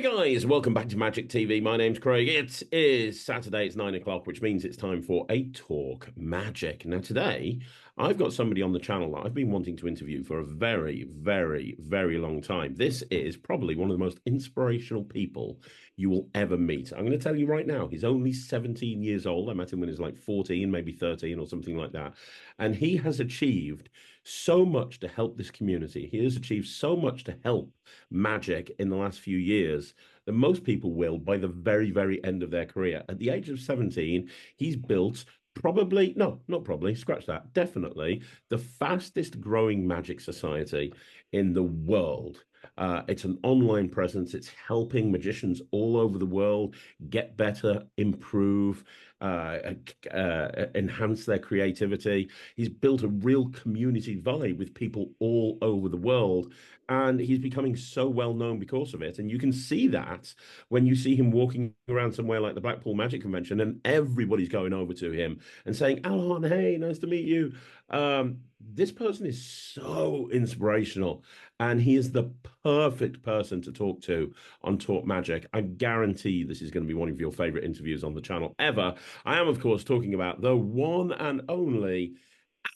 Guys, welcome back to Magic TV. My name's Craig. It is Saturday, it's 9 o'clock, which means it's time for a Talk Magic. Now, today, I've got somebody on the channel that I've been wanting to interview for a very, very, very long time. This is probably one of the most inspirational people you will ever meet. I'm going to tell you right now, he's only 17 years old. I met him when he was like 14, maybe 13 or something like that. And he has achieved so much to help this community. He has achieved so much to help Magic in the last few years that most people will by the very, very end of their career. At the age of 17, he's built probably, no, not probably, scratch that, definitely the fastest growing Magic society in the world. It's an online presence. It's helping magicians all over the world get better, improve, enhance their creativity. He's built a real community valley with people all over the world, and he's becoming so well known because of it. And you can see that when you see him walking around somewhere like the Blackpool Magic Convention, and everybody's going over to him and saying, "Alon, hey, nice to meet you." This person is so inspirational, and he is the perfect person to talk to on Talk Magic. I guarantee this is going to be one of your favorite interviews on the channel ever. I am, of course, talking about the one and only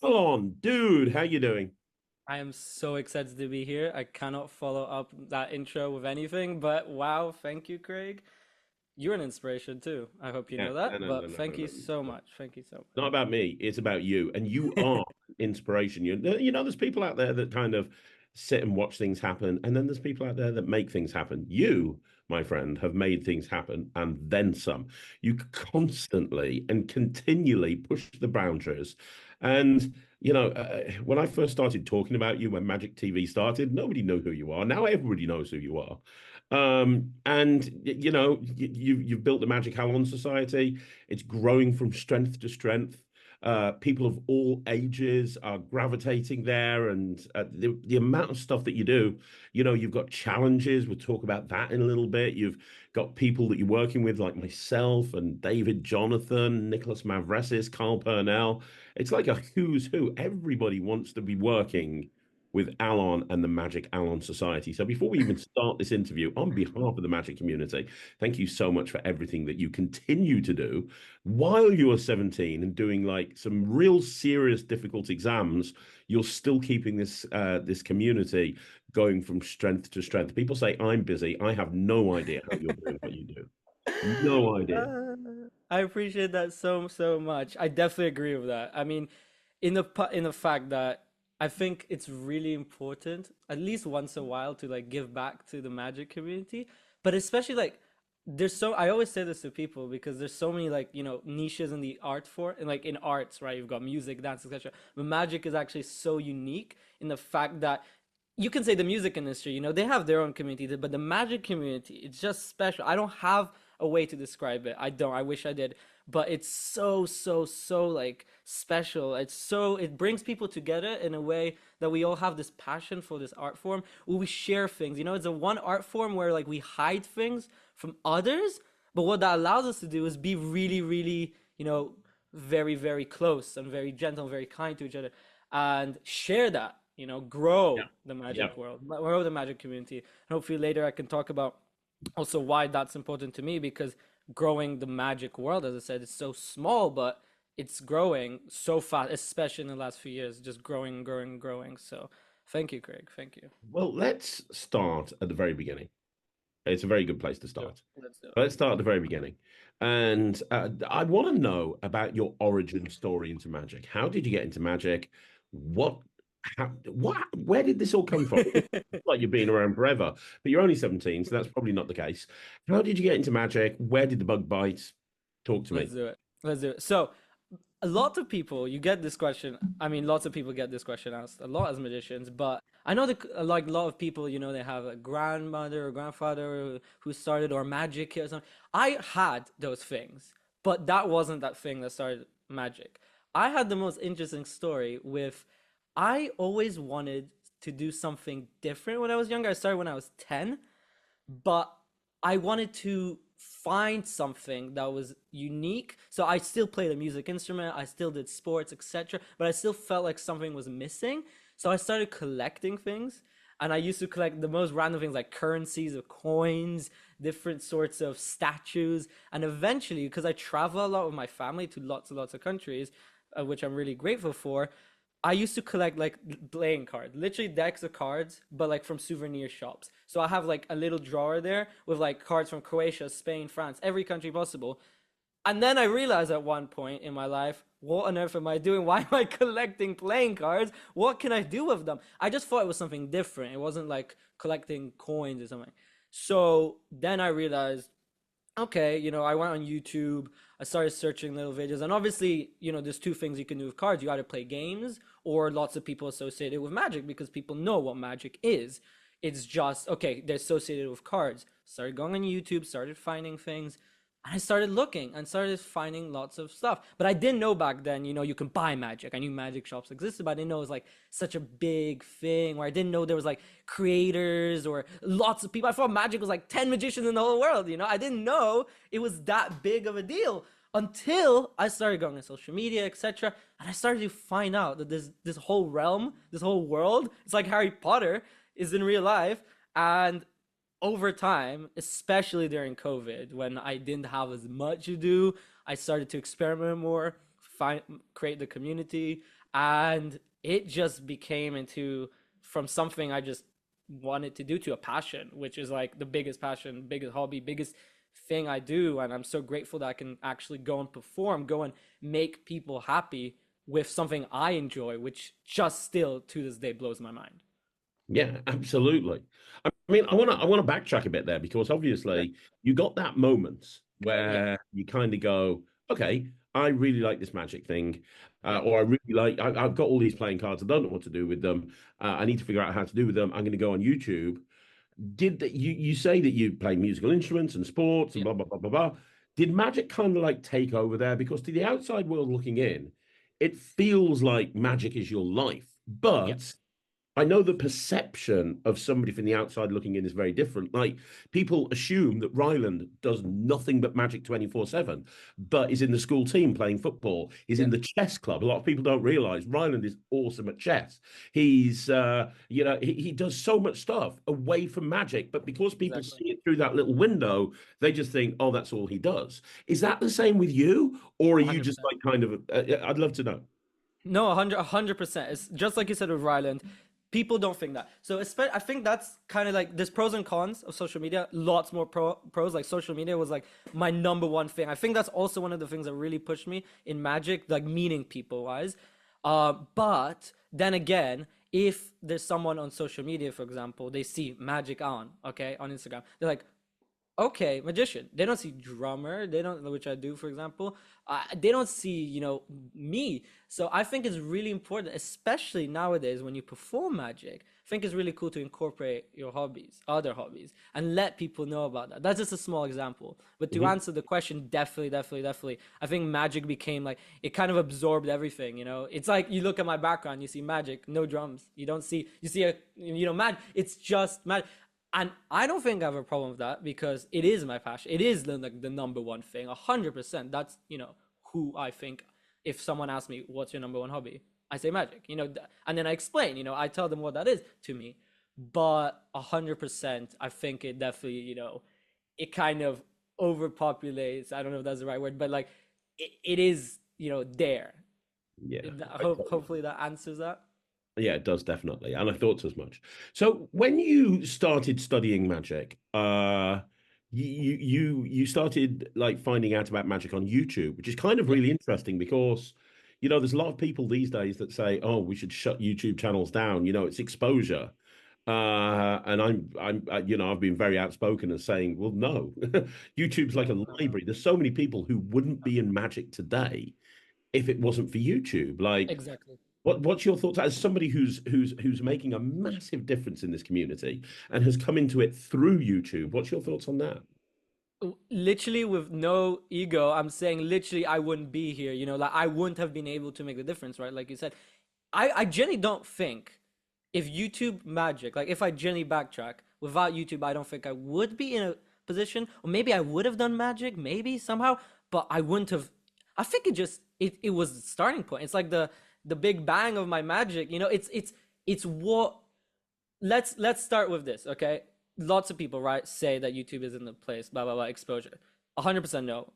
Alon. Dude, how you doing? I am so excited to be here. I cannot follow up that intro with anything, but wow, thank you, Craig. You're an inspiration too. I hope you Yeah, know no, that, no, no, but no, thank no, you no. so much. Thank you so Not about me. It's about you, and you are inspiration. There's people out there that kind of sit and watch things happen, and then there's people out there that make things happen. You, my friend, have made things happen, and then some. You constantly and continually push the boundaries, and when I first started talking about you, when Magic TV started, nobody knew who you are. Now everybody knows who you are. You've built the Magic Alon Society. It's growing from strength to strength. People of all ages are gravitating there, and the amount of stuff that you do, you've got challenges. We'll talk about that in a little bit. You've got people that you're working with, like myself and David Jonathan, Nicholas Mavresis, Carl Purnell. It's like a who's who. Everybody wants to be working with Alon and the Magic Alon Society. So before we even start this interview, on behalf of the Magic community, thank you so much for everything that you continue to do while you are 17 and doing like some real serious difficult exams. You're still keeping this community going from strength to strength. People say I'm busy. I have no idea how you're doing what you do. No idea. I appreciate that so much. I definitely agree with that. I mean, in the fact that I think it's really important, at least once in a while, to like give back to the Magic community, but especially like I always say this to people because there's so many like niches in the art for and like in arts, right? You've got music, dance, etc. But Magic is actually so unique in the fact that you can say the music industry, they have their own community, but the Magic community, it's just special. I don't have a way to describe it. I don't. I wish I did, but it's so like special. It brings people together in a way that we all have this passion for this art form where we share things. It's a one art form where like we hide things from others, but what that allows us to do is be really, really, very, very close and very gentle and very kind to each other and share that, Yeah. grow the Yeah. Magic world, grow the Magic community. And hopefully later I can talk about also why that's important to me because growing the Magic world, as I said, is so small, but it's growing so fast, especially in the last few years, just growing, growing, growing. So thank you, Craig. Thank you. Well, let's start at the very beginning. It's a very good place to Do it. start. Let's do it. Let's start at the very beginning. And I want to know about your origin story into magic. How did you get into magic? What, where did this all come from? Like you've been around forever, but you're only 17, so that's probably not the case. How did you get into magic? Where did the bug bite? Talk to Let's me. do it. Let's do it. So a lot of people, you get this question. I mean, lots of people get this question asked a lot as magicians, but I know that like a lot of people, they have a grandmother or grandfather who started or magic or something. I had those things, but that wasn't that thing that started magic. I had the most interesting story with I always wanted to do something different when I was younger. I started when I was 10, but I wanted to find something that was unique. So I still played a music instrument, I still did sports, etc. But I still felt like something was missing. So I started collecting things. And I used to collect the most random things like currencies of coins, different sorts of statues. And eventually, because I travel a lot with my family to lots and lots of countries, which I'm really grateful for, I used to collect like playing cards, literally decks of cards, but like from souvenir shops. So I have like a little drawer there with like cards from Croatia, Spain, France, every country possible. And then I realized at one point in my life, what on earth am I doing? Why am I collecting playing cards? What can I do with them? I just thought it was something different. It wasn't like collecting coins or something. So then I realized, okay, I went on YouTube, I started searching little videos, and obviously, there's two things you can do with cards. You either play games, or lots of people associate it with Magic because people know what Magic is. It's just, okay, they're associated with cards. Started going on YouTube, started finding things, and I started looking and started finding lots of stuff. But I didn't know back then, you can buy Magic. I knew Magic shops existed, but I didn't know it was like such a big thing, where I didn't know there was like creators or lots of people. I thought Magic was like 10 magicians in the whole world, I didn't know it was that big of a deal until I started going on social media, etc. And I started to find out that this whole realm, this whole world, it's like Harry Potter is in real life. And over time, especially during COVID, when I didn't have as much to do, I started to experiment more, create the community, and it just became into from something I just wanted to do to a passion, which is like the biggest passion, biggest hobby, biggest thing I do. And I'm so grateful that I can actually go and perform, go and make people happy with something I enjoy, which just still to this day blows my mind. Yeah, absolutely. I mean, I want to backtrack a bit there because Yeah. obviously you got that moment Yeah. where you kind of go, okay, I really like this magic thing, Yeah. or I really like I've got all these playing cards. I don't know what to do with them. I need to figure out how to do with them. I'm going to go on YouTube. Did that you say that you play musical instruments and sports and Yeah. blah blah blah blah blah? Did magic kind of like take over there? Because to the outside world looking in, it feels like magic is your life, Yeah. but I know the perception of somebody from the outside looking in is very different. Like people assume that Ryland does nothing but magic 24/7, but is in the school team playing football, is Yeah. in the chess club. A lot of people don't realize Ryland is awesome at chess. He does so much stuff away from magic, but because people Exactly. see it through that little window, they just think, oh, that's all he does. Is that the same with you? Or are you just 100%. like kind of, I'd love to know. No, 100%. It's just like you said with Ryland. People don't think that. So I think that's kind of like there's pros and cons of social media. Lots more pros. Like social media was like my number one thing. I think that's also one of the things that really pushed me in Magic, like meeting people wise. But then again, if there's someone on social media, for example, they see Magic on Instagram, they're like, okay, magician. They don't see drummer. They don't, which I do, for example. They don't see, me. So I think it's really important, especially nowadays when you perform magic. I think it's really cool to incorporate your hobbies, other hobbies, and let people know about that. That's just a small example. But to Mhm. answer the question, definitely, definitely, definitely, I think magic became like it kind of absorbed everything. It's like you look at my background, you see magic, no drums. You see magic. It's just magic. And I don't think I have a problem with that because it is my passion. It is like the number one thing, 100%. That's who I think. If someone asks me, "What's your number one hobby?" I say magic. And then I explain. I tell them what that is to me. But 100%, I think it definitely, it kind of overpopulates. I don't know if that's the right word, but like it is, there. Yeah. Hopefully that answers that. Yeah, it does definitely, and I thought as much. So when you started studying magic, you started like finding out about magic on YouTube, which is kind of Yeah, really interesting because there's a lot of people these days that say, "Oh, we should shut YouTube channels down." It's exposure. And I've been very outspoken as saying, well, no, YouTube's like no, a no, no. library. There's so many people who wouldn't be in magic today if it wasn't for YouTube. Like, Exactly. what's your thoughts as somebody who's making a massive difference in this community and has come into it through YouTube? What's your thoughts on that? Literally with no ego, I'm saying literally I wouldn't be here, like I wouldn't have been able to make the difference, right? Like you said, I genuinely don't think if YouTube magic, like if I genuinely backtrack without YouTube, I don't think I would be in a position, or maybe I would have done magic, maybe somehow, but I wouldn't have. I think it was the starting point. It's like the big bang of my magic, it's what let's start with this, okay? Lots of people, right, say that YouTube isn't the place, blah blah blah, exposure. 100% no,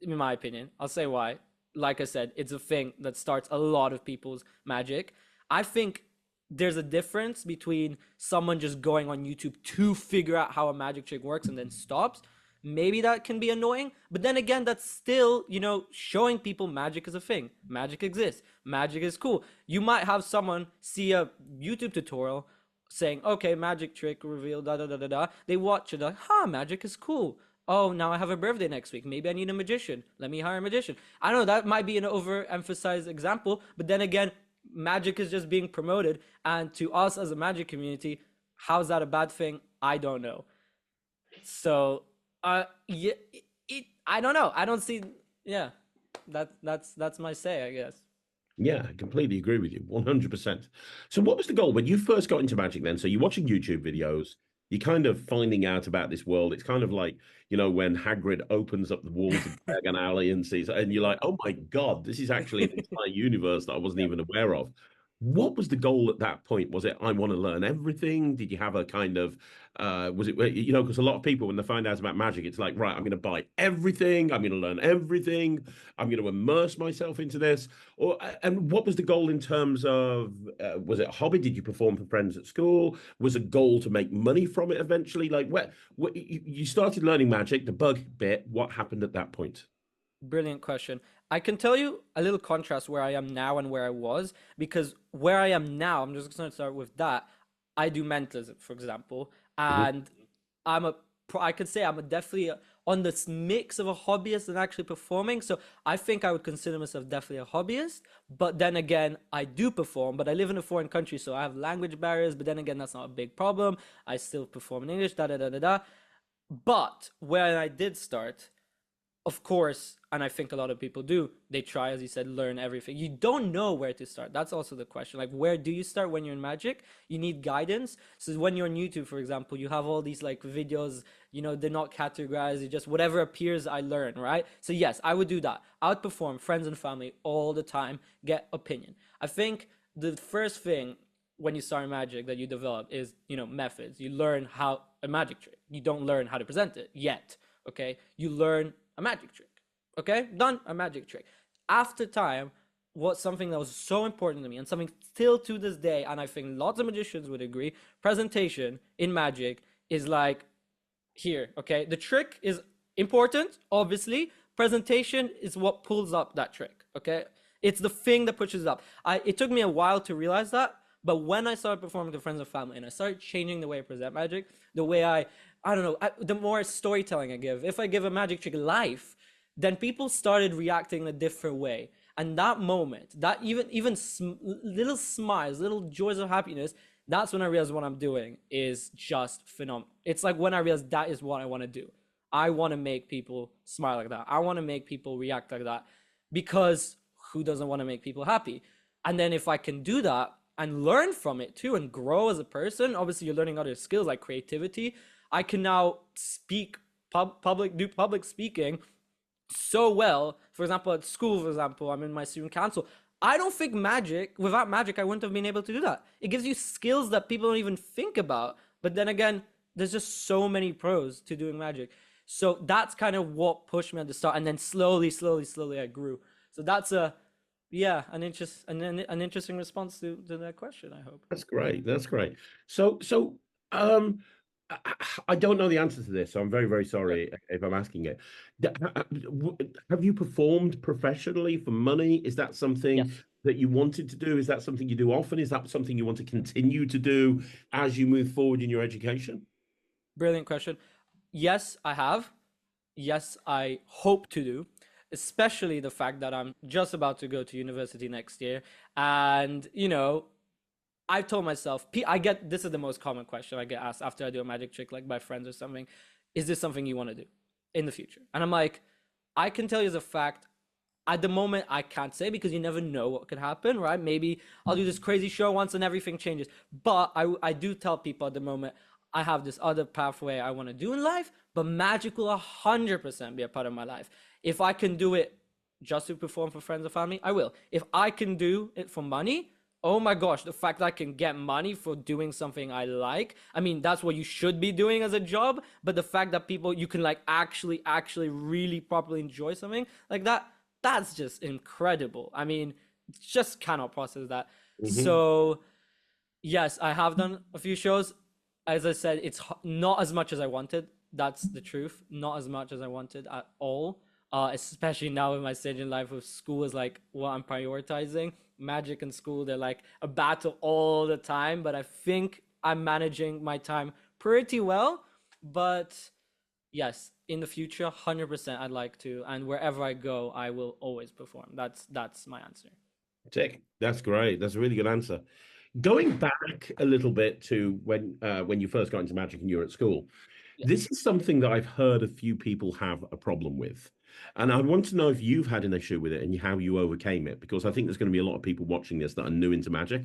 in my opinion. I'll say why. Like I said, it's a thing that starts a lot of people's magic. I think there's a difference between someone just going on YouTube to figure out how a magic trick works and then stops. Maybe that can be annoying, but then again, that's still, showing people magic is a thing. Magic exists. Magic is cool. You might have someone see a YouTube tutorial saying, okay, magic trick reveal, da da da da da. They watch it, like, magic is cool. Oh, now I have a birthday next week. Maybe I need a magician. Let me hire a magician. I don't know, that might be an overemphasized example, but then again, magic is just being promoted. And to us as a magic community, how's that a bad thing? I don't know. So, yeah, I don't know. I don't see, yeah, that's my say, I guess. Yeah, I completely agree with you, 100%. So what was the goal when you first got into magic then? So you're watching YouTube videos, you're kind of finding out about this world. It's kind of like, when Hagrid opens up the walls of Diagon Alley and sees, and you're like, oh my God, this is actually an entire universe that I wasn't even aware of. What was the goal at that point? Was it, I want to learn everything? Did you have a kind of, was it, because a lot of people, when they find out about magic, it's like, right, I'm going to buy everything. I'm going to learn everything. I'm going to immerse myself into this. And what was the goal in terms of, was it a hobby? Did you perform for friends at school? Was a goal to make money from it eventually? Like, you started learning magic, the bug bit, what happened at that point? Brilliant question. I can tell you a little contrast where I am now and where I was, because where I am now, I'm just going to start with that. I do mentalism, for example, Mhm. and I could say I'm definitely on this mix of a hobbyist and actually performing. So I think I would consider myself definitely a hobbyist. But then again, I do perform, but I live in a foreign country, so I have language barriers. But then again, that's not a big problem. I still perform in English, da da da da da. But when I did start, of course, and I think a lot of people do, they try, as you said, learn everything. You don't know where to start. That's also the question. Like, where do you start when you're in magic? You need guidance. So when you're on YouTube, for example, you have all these like videos, they're not categorized. It's just whatever appears, I learn, right? So yes, I would do that. I would perform friends and family all the time, get opinion. I think the first thing when you start magic that you develop is, methods. You learn how a magic trick. You don't learn how to present it yet. Okay. You learn a magic trick. Okay, done, a magic trick. After time, what's something that was so important to me and something still to this day, and I think lots of magicians would agree, presentation in magic is like here. Okay, the trick is important, obviously. Presentation is what pulls up that trick. Okay, it's the thing that pushes it up. It took me a while to realize that, but when I started performing to friends and family and I started changing the way I present magic, the way I don't know, the more storytelling I give. If I give a magic trick life, then people started reacting in a different way. And that moment, that even little smiles, little joys of happiness, that's when I realized what I'm doing is just phenomenal. It's like when I realized that is what I want to do. I want to make people smile like that. I want to make people react like that, because who doesn't want to make people happy? And then if I can do that and learn from it too and grow as a person, obviously you're learning other skills like creativity. I can now speak do public speaking so well. For example, at school, for example, I'm in my student council. I don't think without magic, I wouldn't have been able to do that. It gives you skills that people don't even think about. But then again, there's just so many pros to doing magic. So that's kind of what pushed me at the start. And then slowly, slowly, slowly, I grew. So that's an interesting response to that question, I hope. That's great. That's great. So um, I, I don't know the answer to this, so I'm very, very Sure. sorry if I'm asking it. Have you performed professionally for money? Is that something Yes. that you wanted to do? Is that something you do often? Is that something you want to continue to do as you move forward in your education? Brilliant question. Yes, I have. Yes, I hope to do, especially the fact that I'm just about to go to university next year. And, I told myself, I get this is the most common question I get asked after I do a magic trick, like by friends or something. Is this something you want to do in the future? And I'm like, I can tell you as a fact, at the moment, I can't say because you never know what could happen, right? Maybe I'll do this crazy show once and everything changes. But I do tell people at the moment, I have this other pathway I want to do in life, but magic will 100% be a part of my life. If I can do it just to perform for friends and family, I will. If I can do it for money, oh my gosh, the fact that I can get money for doing something I like. I mean, that's what you should be doing as a job. But the fact that people, you can like actually really properly enjoy something like that, that's just incredible. I mean, just cannot process that. Hmm. So, yes, I have done a few shows. As I said, it's not as much as I wanted. That's the truth. Not as much as I wanted at all. Especially now in my stage in life with school is like what I'm prioritizing. Magic and school, they're like a battle all the time. But I think I'm managing my time pretty well. But yes, in the future, 100% I'd like to. And wherever I go, I will always perform. That's my answer. Tick. That's great. That's a really good answer. Going back a little bit to when you first got into magic and you were at school, Yes. this is something that I've heard a few people have a problem with. And I want to know if you've had an issue with it and how you overcame it, because I think there's going to be a lot of people watching this that are new into magic.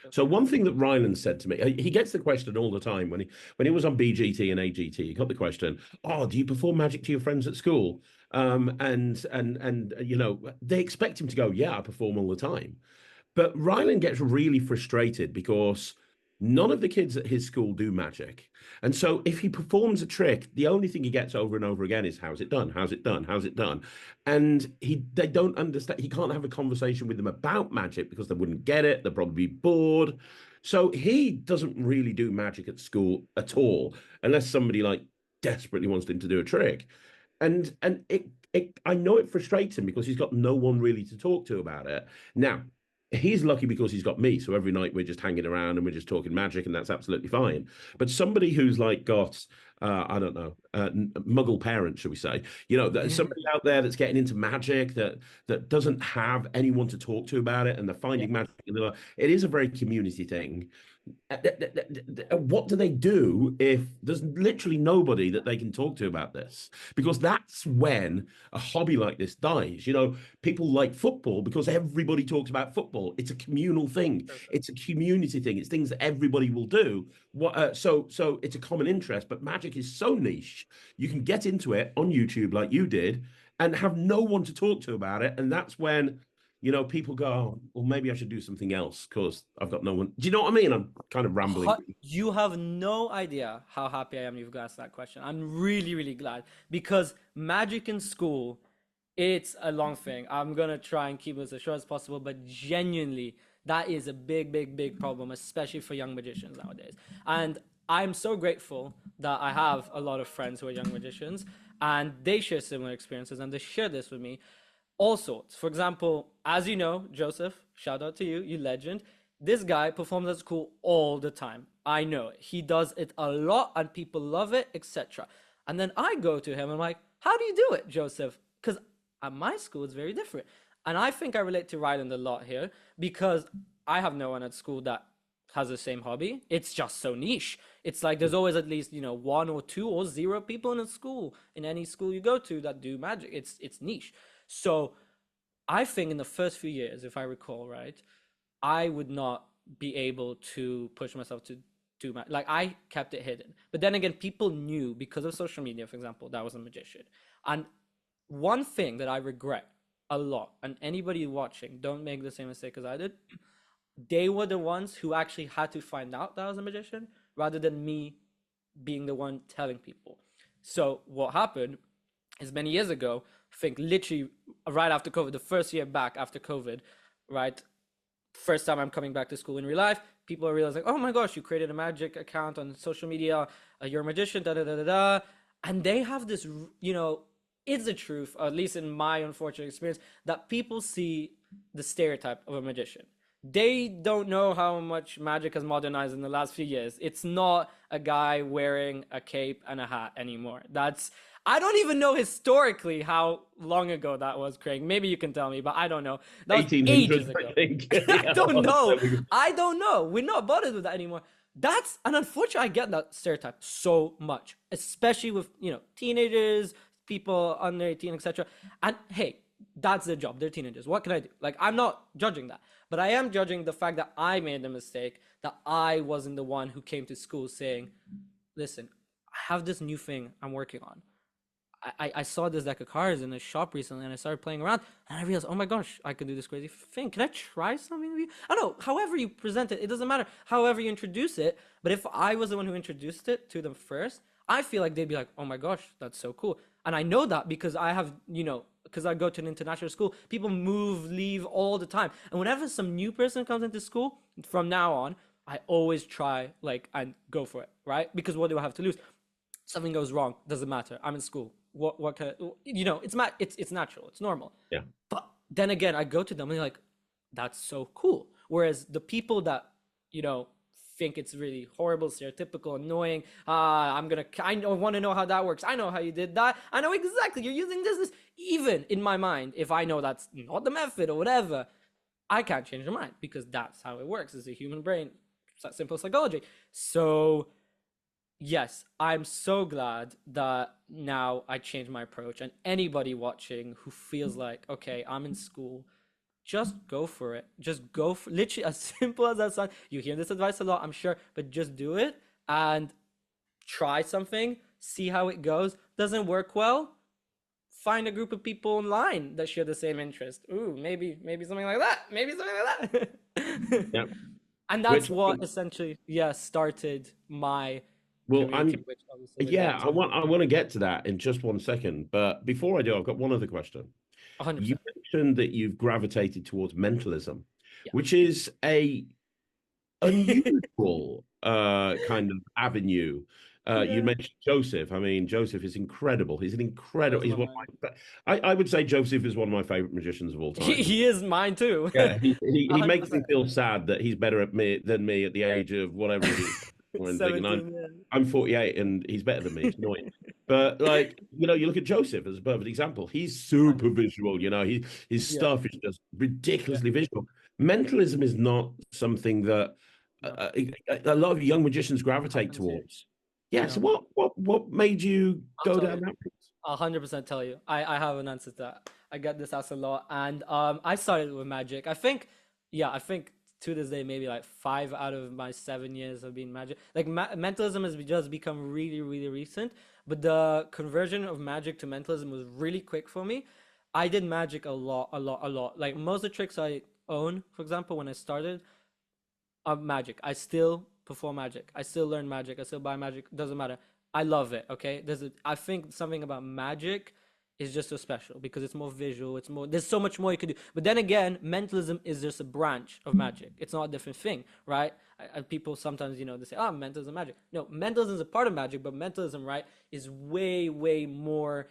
So one thing that Ryland said to me, he gets the question all the time when he was on BGT and AGT, he got the question, "Oh, do you perform magic to your friends at school?" And you know, they expect him to go, "Yeah, I perform all the time." But Rylan gets really frustrated because none of the kids at his school do magic. And so if he performs a trick, the only thing he gets over and over again is how's it done? How's it done? How's it done? And they don't understand. He can't have a conversation with them about magic because they wouldn't get it. They'll probably be bored. So he doesn't really do magic at school at all, unless somebody like desperately wants him to do a trick. And it I know it frustrates him because he's got no one really to talk to about it. Now, he's lucky because he's got me. So every night we're just hanging around and we're just talking magic, and that's absolutely fine. But somebody who's like got, I don't know, muggle parents, should we say? You know, somebody out there that's getting into magic that doesn't have anyone to talk to about it, and they're Yeah. finding magic. It is a very community thing. What do they do if there's literally nobody that they can talk to about this? Because that's when a hobby like this dies. You know, people like football because everybody talks about football. It's a communal thing. It's a community thing. It's things that everybody will do. So it's a common interest. But magic is so niche. You can get into it on YouTube like you did and have no one to talk to about it. And that's when people go, oh, well, maybe I should do something else because I've got no one. Do you know what I mean? I'm kind of rambling. You have no idea how happy I am you've asked that question. I'm really, really glad because magic in school, it's a long thing. I'm gonna try and keep this as short as possible, but genuinely, that is a big, big, big problem, especially for young magicians nowadays. And I'm so grateful that I have a lot of friends who are young magicians and they share similar experiences and they share this with me all sorts. For example, as you know, Joseph, shout out to you, you legend. This guy performs at school all the time. I know it. He does it a lot and people love it, etc. And then I go to him and I'm like, how do you do it, Joseph? Because at my school, it's very different. And I think I relate to Ryland a lot here because I have no one at school that has the same hobby. It's just so niche. It's like there's always at least, one or two or zero people in a school, in any school you go to that do magic. It's niche. So I think in the first few years, if I recall right, I would not be able to push myself to do like I kept it hidden. But then again, people knew because of social media, for example, that I was a magician. And one thing that I regret a lot, and anybody watching, don't make the same mistake as I did. They were the ones who actually had to find out that I was a magician rather than me being the one telling people. So what happened is many years ago, I think literally right after COVID, the first year back after COVID, right? First time I'm coming back to school in real life, people are realizing, oh my gosh, you created a magic account on social media, you're a magician, da da da da da. And they have this, it's the truth, at least in my unfortunate experience, that people see the stereotype of a magician. They don't know how much magic has modernized in the last few years. It's not a guy wearing a cape and a hat anymore. I don't even know historically how long ago that was, Craig. Maybe you can tell me, but I don't know. That was 1800s, ages I ago. think. I Yeah, don't know. there we go. I don't know. We're not bothered with that anymore. That's and unfortunately I get that stereotype so much, especially with teenagers, people under 18, etc. And hey, that's their job. They're teenagers. What can I do? Like, I'm not judging that, but I am judging the fact that I made the mistake that I wasn't the one who came to school saying, "Listen, I have this new thing I'm working on. I saw this deck of cards in a shop recently, and I started playing around, and I realized, oh my gosh, I can do this crazy thing. Can I try something with you? I don't know. However you present it, it doesn't matter. However you introduce it. But if I was the one who introduced it to them first, I feel like they'd be like, oh my gosh, that's so cool. And I know that because I have, because I go to an international school, people move, leave all the time. And whenever some new person comes into school, from now on, I always try like and go for it, right? Because what do I have to lose? Something goes wrong, doesn't matter. I'm in school. What can it's natural, it's normal. Yeah. But then again, I go to them and they're like, that's so cool. Whereas the people that you know think it's really horrible, stereotypical, annoying. I don't want to know how that works. I know how you did that. I know exactly you're using this. Even in my mind, if I know that's not the method or whatever, I can't change their mind because that's how it works. It's a human brain, simple psychology. So yes, I'm so glad that now I changed my approach. And anybody watching who feels like, okay, I'm in school, just go for it. Just go for literally as simple as that sounds. You hear this advice a lot, I'm sure, but just do it and try something, see how it goes. Doesn't work well, find a group of people online that share the same interest. Ooh, maybe something like that. Maybe something like that. Yeah. And that's what essentially, yeah, started my Well, career, which obviously we'll yeah, get I to. want to get to that in just one second. But before I do, I've got one other question. You 100%. mentioned that you've gravitated towards mentalism, Yeah. which is a unusual kind of avenue. You Yeah. mentioned Joseph. I mean, Joseph is incredible. He's an Oh, incredible. he's He's my one man. of I would say Joseph is one of my favorite magicians of all He, time. he is mine too. Yeah, he makes me 100%. feel sad that he's better at me than me at the age of whatever it is. When thinking 17, yeah. I'm 48 and he's better than me. It's annoying. But like, you look at Joseph as a perfect example. He's super 100%. visual, his Yeah. stuff is just Yeah. ridiculously visual. Mentalism is not something that No. a lot of young magicians gravitate 100%. towards. Yeah, so No. what made you I'll go tell down you. that route? 100% tell you. I have an answer to that. I get this asked a lot, and I started with magic. I think to this day maybe like 5 out of my 7 years have been magic. Like mentalism has just become really really recent, but the conversion of magic to mentalism was really quick for me. I did magic a lot, a lot, a lot. Like most of the tricks I own, for example, when I started, magic. I still perform magic. I still learn magic. I still buy magic. Doesn't matter. I love it. Okay. I think something about magic is just so special because it's more visual. It's more. There's so much more you can do. But then again, mentalism is just a branch of magic. It's not a different thing, right? People sometimes, they say, "Oh, mentalism, magic." No, mentalism is a part of magic, but mentalism, right, is way, way more.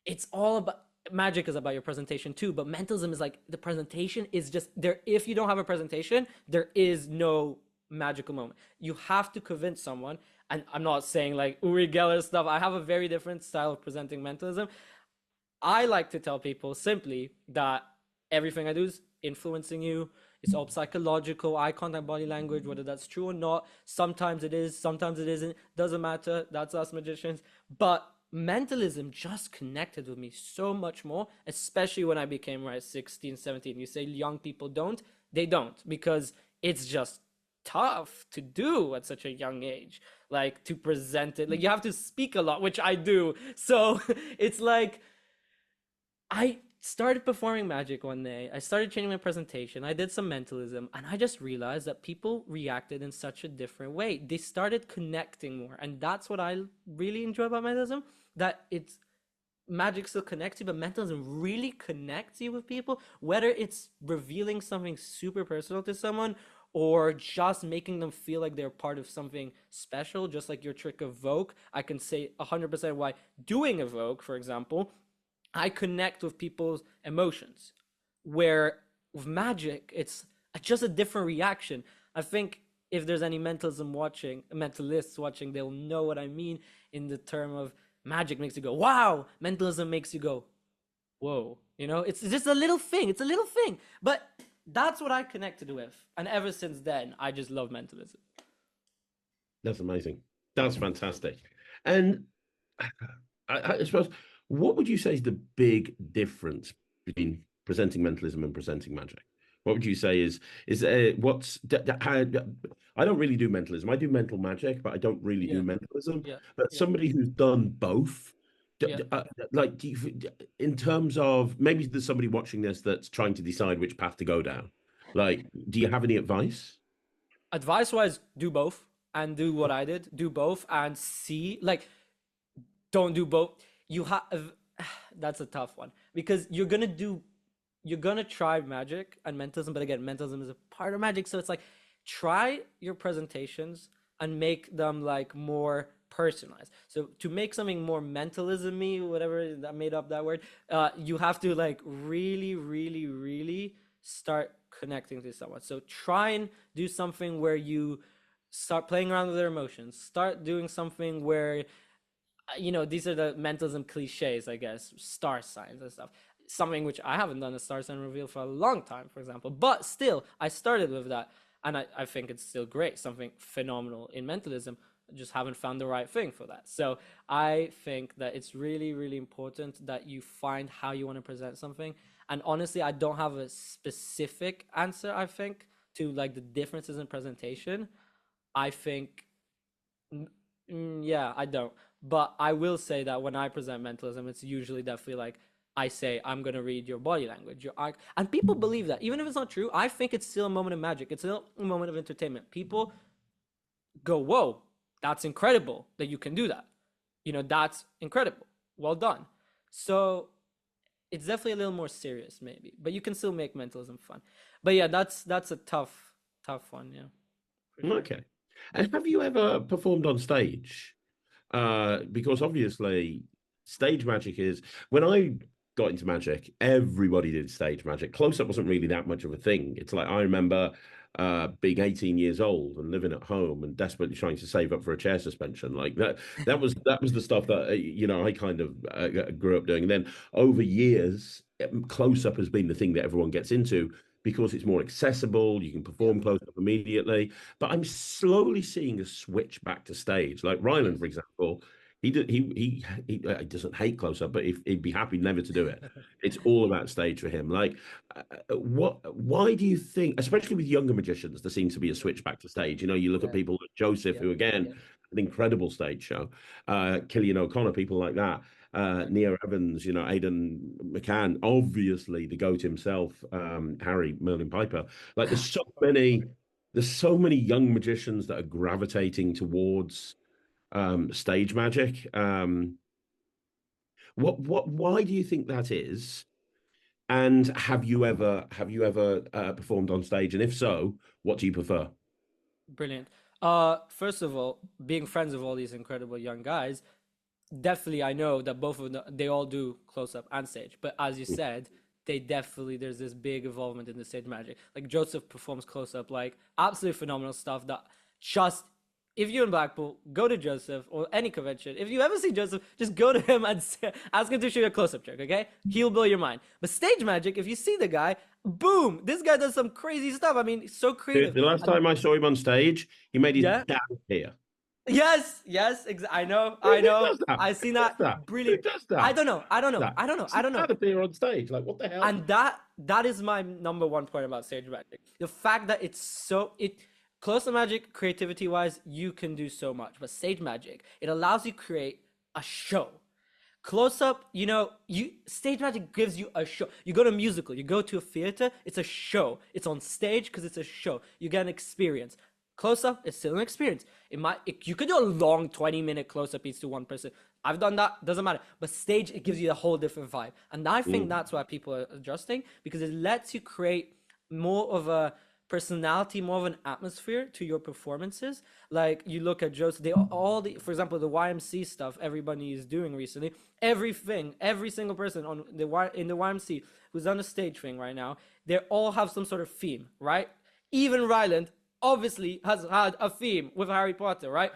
It's all about magic is about your presentation too, but mentalism is like the presentation is just there. If you don't have a presentation, there is no magical moment. You have to convince someone, and I'm not saying like Uri Geller stuff. I have a very different style of presenting mentalism. I like to tell people simply that everything I do is influencing you. It's all psychological, eye contact, body language, whether that's true or not. Sometimes it is, sometimes it isn't. Doesn't matter. That's us magicians. But mentalism just connected with me so much more, especially when I became right 16, 17. You say young people don't, they don't because it's just tough to do at such a young age. Like to present it, like you have to speak a lot, which I do. So it's like I started performing magic one day. I started changing my presentation. I did some mentalism, and I just realized that people reacted in such a different way. They started connecting more, and that's what I really enjoy about mentalism. That it's magic still connects you, but mentalism really connects you with people. Whether it's revealing something super personal to someone or just making them feel like they're part of something special, just like your trick of Vogue. I can say 100% why doing a Vogue, for example, I connect with people's emotions. Where with magic, it's just a different reaction. I think if there's any mentalists watching, they'll know what I mean in the term of magic makes you go, wow, mentalism makes you go, whoa. It's just a little thing. It's a little thing. But that's what I connected with. And ever since then, I just love mentalism. That's amazing. That's fantastic. And I suppose, what would you say is the big difference between presenting mentalism and presenting magic? What would you say is how, I don't really do mentalism. I do mental magic, but I don't really Yeah, do mentalism. yeah, But yeah. somebody who's done both, Yeah. Like, in terms of maybe there's somebody watching this that's trying to decide which path to go down. Like, do you have any advice? Advice wise, do both and do what I did. Do both and see, like, don't do both. You have that's a tough one because you're gonna try magic and mentalism, but again, mentalism is a part of magic, so it's like try your presentations and make them like more personalized. So to make something more mentalism-y, whatever that made up that word, you have to like really, really, really start connecting to someone. So try and do something where you start playing around with their emotions. Start doing something where these are the mentalism cliches, I guess, star signs and stuff. Something which I haven't done a star sign reveal for a long time, for example. But still, I started with that. And I think it's still great, something phenomenal in mentalism. I just haven't found the right thing for that. So I think that it's really, really important that you find how you want to present something. And honestly, I don't have a specific answer, I think, to like the differences in presentation. I think yeah, I don't. But I will say that when I present mentalism, it's usually definitely like I say, I'm gonna read your body language, your eye, and people believe that, even if it's not true. I think it's still a moment of magic. It's still a moment of entertainment. People go, "Whoa, that's incredible that you can do that." That's incredible. Well done. So it's definitely a little more serious, maybe, but you can still make mentalism fun. But yeah, that's a tough one. Yeah, for sure. Okay. And have you ever performed on stage? Because obviously, stage magic is when I got into magic, everybody did stage magic. Close up wasn't really that much of a thing. It's like I remember being 18 years old and living at home and desperately trying to save up for a chair suspension. Like that was the stuff that I kind of grew up doing. And then over years, close up has been the thing that everyone gets into because it's more accessible. You can Yeah. perform close up immediately. But I'm slowly seeing a switch back to stage. Like Ryland, Yes. for example, he doesn't hate close up, but he'd be happy never to do it. It's all about stage for him. Like, what? Why do you think, especially with younger magicians, there seems to be a switch back to stage? You look at Yeah. people like Joseph, Yeah. who again, an incredible stage show, Killian O'Connor, people like that. Yeah. Nia Evans, Aidan McCann, obviously the goat himself, Harry Merlin Piper. Like there's so many young magicians that are gravitating towards stage magic. Why do you think that is? And have you ever performed on stage? And if so, what do you prefer? Brilliant. First of all, being friends with all these incredible young guys, definitely I know that both of them, they all do close up and stage. But as you said, there's this big involvement in the stage magic. Like Joseph performs close up, like absolutely phenomenal stuff. That just if you're in Blackpool, go to Joseph or any convention. If you ever see Joseph, just go to him and ask him to show you a close up trick. Okay, he'll blow your mind. But stage magic, if you see the guy, boom, this guy does some crazy stuff. I mean, so The, creative. the last And time I saw him on stage, he made his yeah, dad here. yes, yes, I know, Who, I who know. does that? I've Who seen does that. that? Who Brilliant. does I that? don't know. I don't know. That? I don't know. I His don't know. dad appear on stage. Like, what the hell? And that is my number one point about stage magic. The fact that it's so it close to magic, creativity wise, you can do so much. But stage magic, it allows you to create a show. Close up, you stage magic gives you a show. You go to a musical, you go to a theater, it's a show. It's on stage because it's a show. You get an experience. Close up is still an experience. You could do a long 20-minute close up piece to one person. I've done that, doesn't matter. But stage, it gives you a whole different vibe. And I think Mm. that's why people are adjusting because it lets you create more of a personality, more of an atmosphere to your performances. Like you look at Joseph, for example, the YMC stuff everybody is doing recently. Every single person in the YMC who's on the stage thing right now, they all have some sort of theme, right? Even Ryland obviously has had a theme with Harry Potter, right?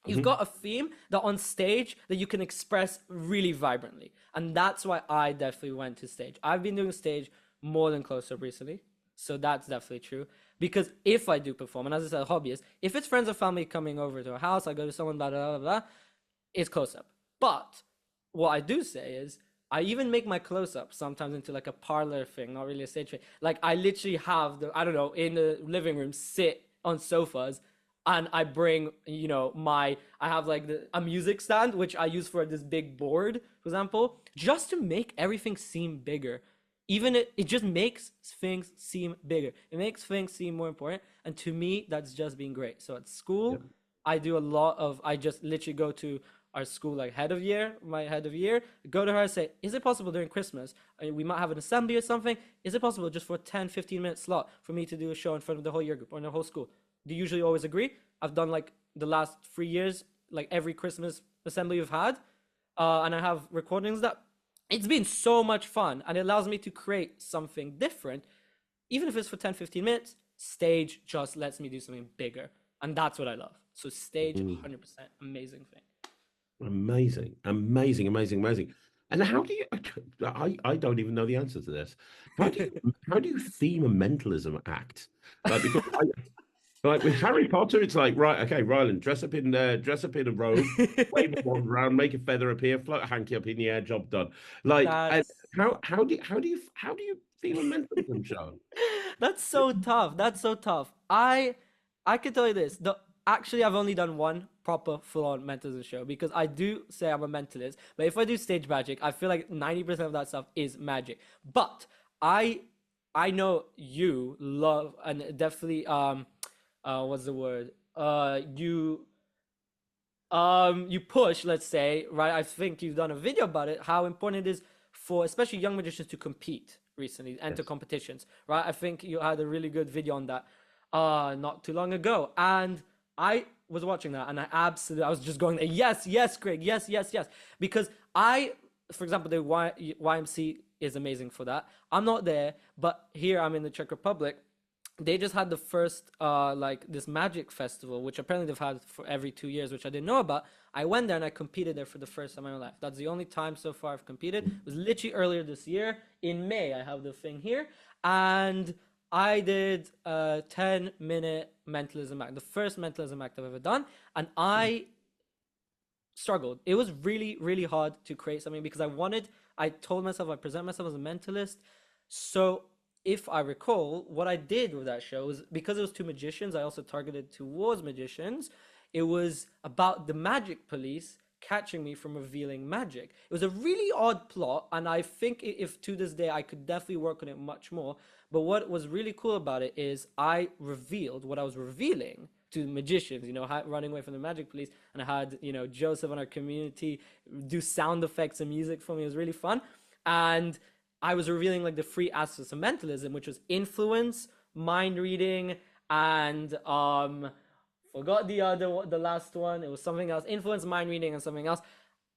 You've Mhm. got a theme that on stage that you can express really vibrantly. And that's why I definitely went to stage. I've been doing stage more than close up recently. So that's definitely true. Because if I do perform, and as I said, hobbyist, if it's friends or family coming over to a house, I go to someone, blah, blah, blah, blah, it's close up. But what I do say is, I even make my close up sometimes into like a parlor thing, not really a stage thing. Like I literally have I don't know, in the living room, sit on sofas and I bring, I have like a music stand which I use for this big board, for example, just to make everything seem bigger. Even it just makes things seem bigger. It makes things seem more important. And to me, that's just being great. So at Yeah. school, I just literally go to our school like my head of year, go to her and say, is it possible during Christmas, we might have an assembly or something, is it possible just for a 10-15 minute slot for me to do a show in front of the whole year group or the whole school? They usually always agree. I've done like the last 3 years, like every Christmas assembly we've had, and I have recordings that it's been so much fun, and it allows me to create something different, even if it's for 10-15 minutes. Stage just lets me do something bigger, and that's what I love. So stage, Mm. 100% amazing thing. Amazing, amazing, amazing, amazing. And how do you? I don't even know the answer to this. How do you theme a mentalism act? Like because like with Harry Potter, it's like right, okay, Ryland, dress up in a robe, wave a wand around, make a feather appear, float a hanky up in the air, job done. Like, and That's how do you theme a mentalism show? that's so tough. That's so tough. I can tell you this. The Actually, I've only done one proper full-on mentalism show, because I do say I'm a mentalist, but if I do stage magic, I feel like 90% of that stuff is magic. But I I know you love, and definitely what's the word? You push, let's say, right? I think you've done a video about it, how important it is for especially young magicians to compete recently, enter Yes. competitions, right? I think you had a really good video on that not too long ago, and I was watching that, and I was just going, yes, yes, Craig, yes, yes, yes, because for example, the YMC is amazing for that. I'm not there, but here I'm in the Czech Republic. They just had the first like this magic festival, which apparently they've had for every 2 years, which I didn't know about. I went there and I competed there for the first time in my life. That's the only time so far I've competed. It was literally earlier this year in May. I have the thing here, and I did a 10-minute mentalism act, the first mentalism act I've ever done, and I struggled. It was really, really hard to create something, because I told myself I present myself as a mentalist. So if I recall, what I did with that show was, because it was two magicians, I also targeted towards magicians. It was about the magic police catching me from revealing magic. It was a really odd plot, and I think if to this day I could definitely work on it much more. But what was really cool about it is I revealed what I was revealing to magicians, running away from the magic police, and I had, Joseph on our community do sound effects and music for me. It was really fun. And I was revealing like the three aspects of mentalism, which was influence, mind reading, and forgot the last one. It was something else. Influence, mind reading, and something else.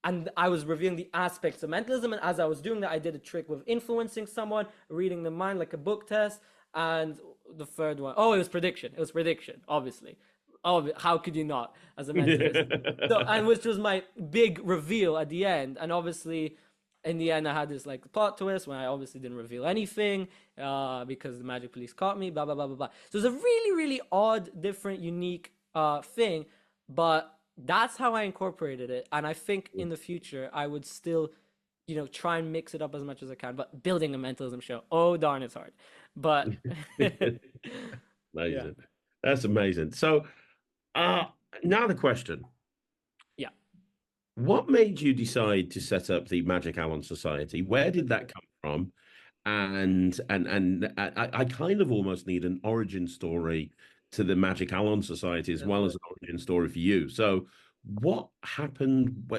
And I was revealing the aspects of mentalism. And as I was doing that, I did a trick with influencing someone, reading the mind like a book test. And the third one, oh, it was prediction. It was prediction, obviously. Oh, how could you not, as a mentalist? So, and which was my big reveal at the end. And obviously, in the end, I had this like plot twist when I obviously didn't reveal anything because the magic police caught me. Blah blah blah blah blah. So it's a really, really odd, different, unique thing, but that's how I incorporated it. And I think in the future I would still, try and mix it up as much as I can. But building a mentalism show, oh darn, it's hard. But yeah, Amazing. That's amazing. So, uh, now the question. yeah. What made you decide to set up the Magic Alon Society? Where did that come from? And I kind of almost need an origin story to the Magic Alon Society as Let's well do as it. an origin story for you. So, what happened?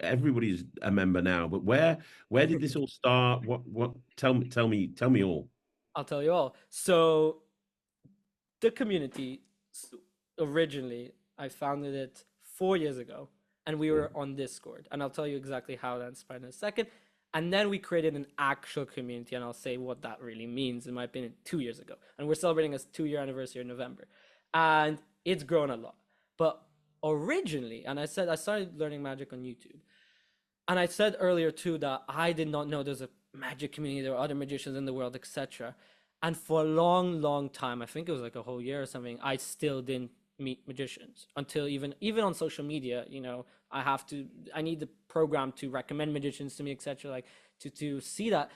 Everybody's a member now, but where did this all start? What? Tell me all. I'll tell you all. So the community, originally I founded it 4 years ago, and we were on Discord, and I'll tell you exactly how that inspired in a second. And then we created an actual community, and I'll say what that really means, in my opinion, 2 years ago. And we're celebrating a 2 year anniversary in November, and it's grown a lot. But originally, and I said I started learning magic on YouTube, and I said earlier too that I did not know there's a magic community, there are other magicians in the world, etc. And for a long, long time, I think it was like a whole year or something, I still didn't meet magicians until even on social media. I need the program to recommend magicians to me, etc. Like to see that.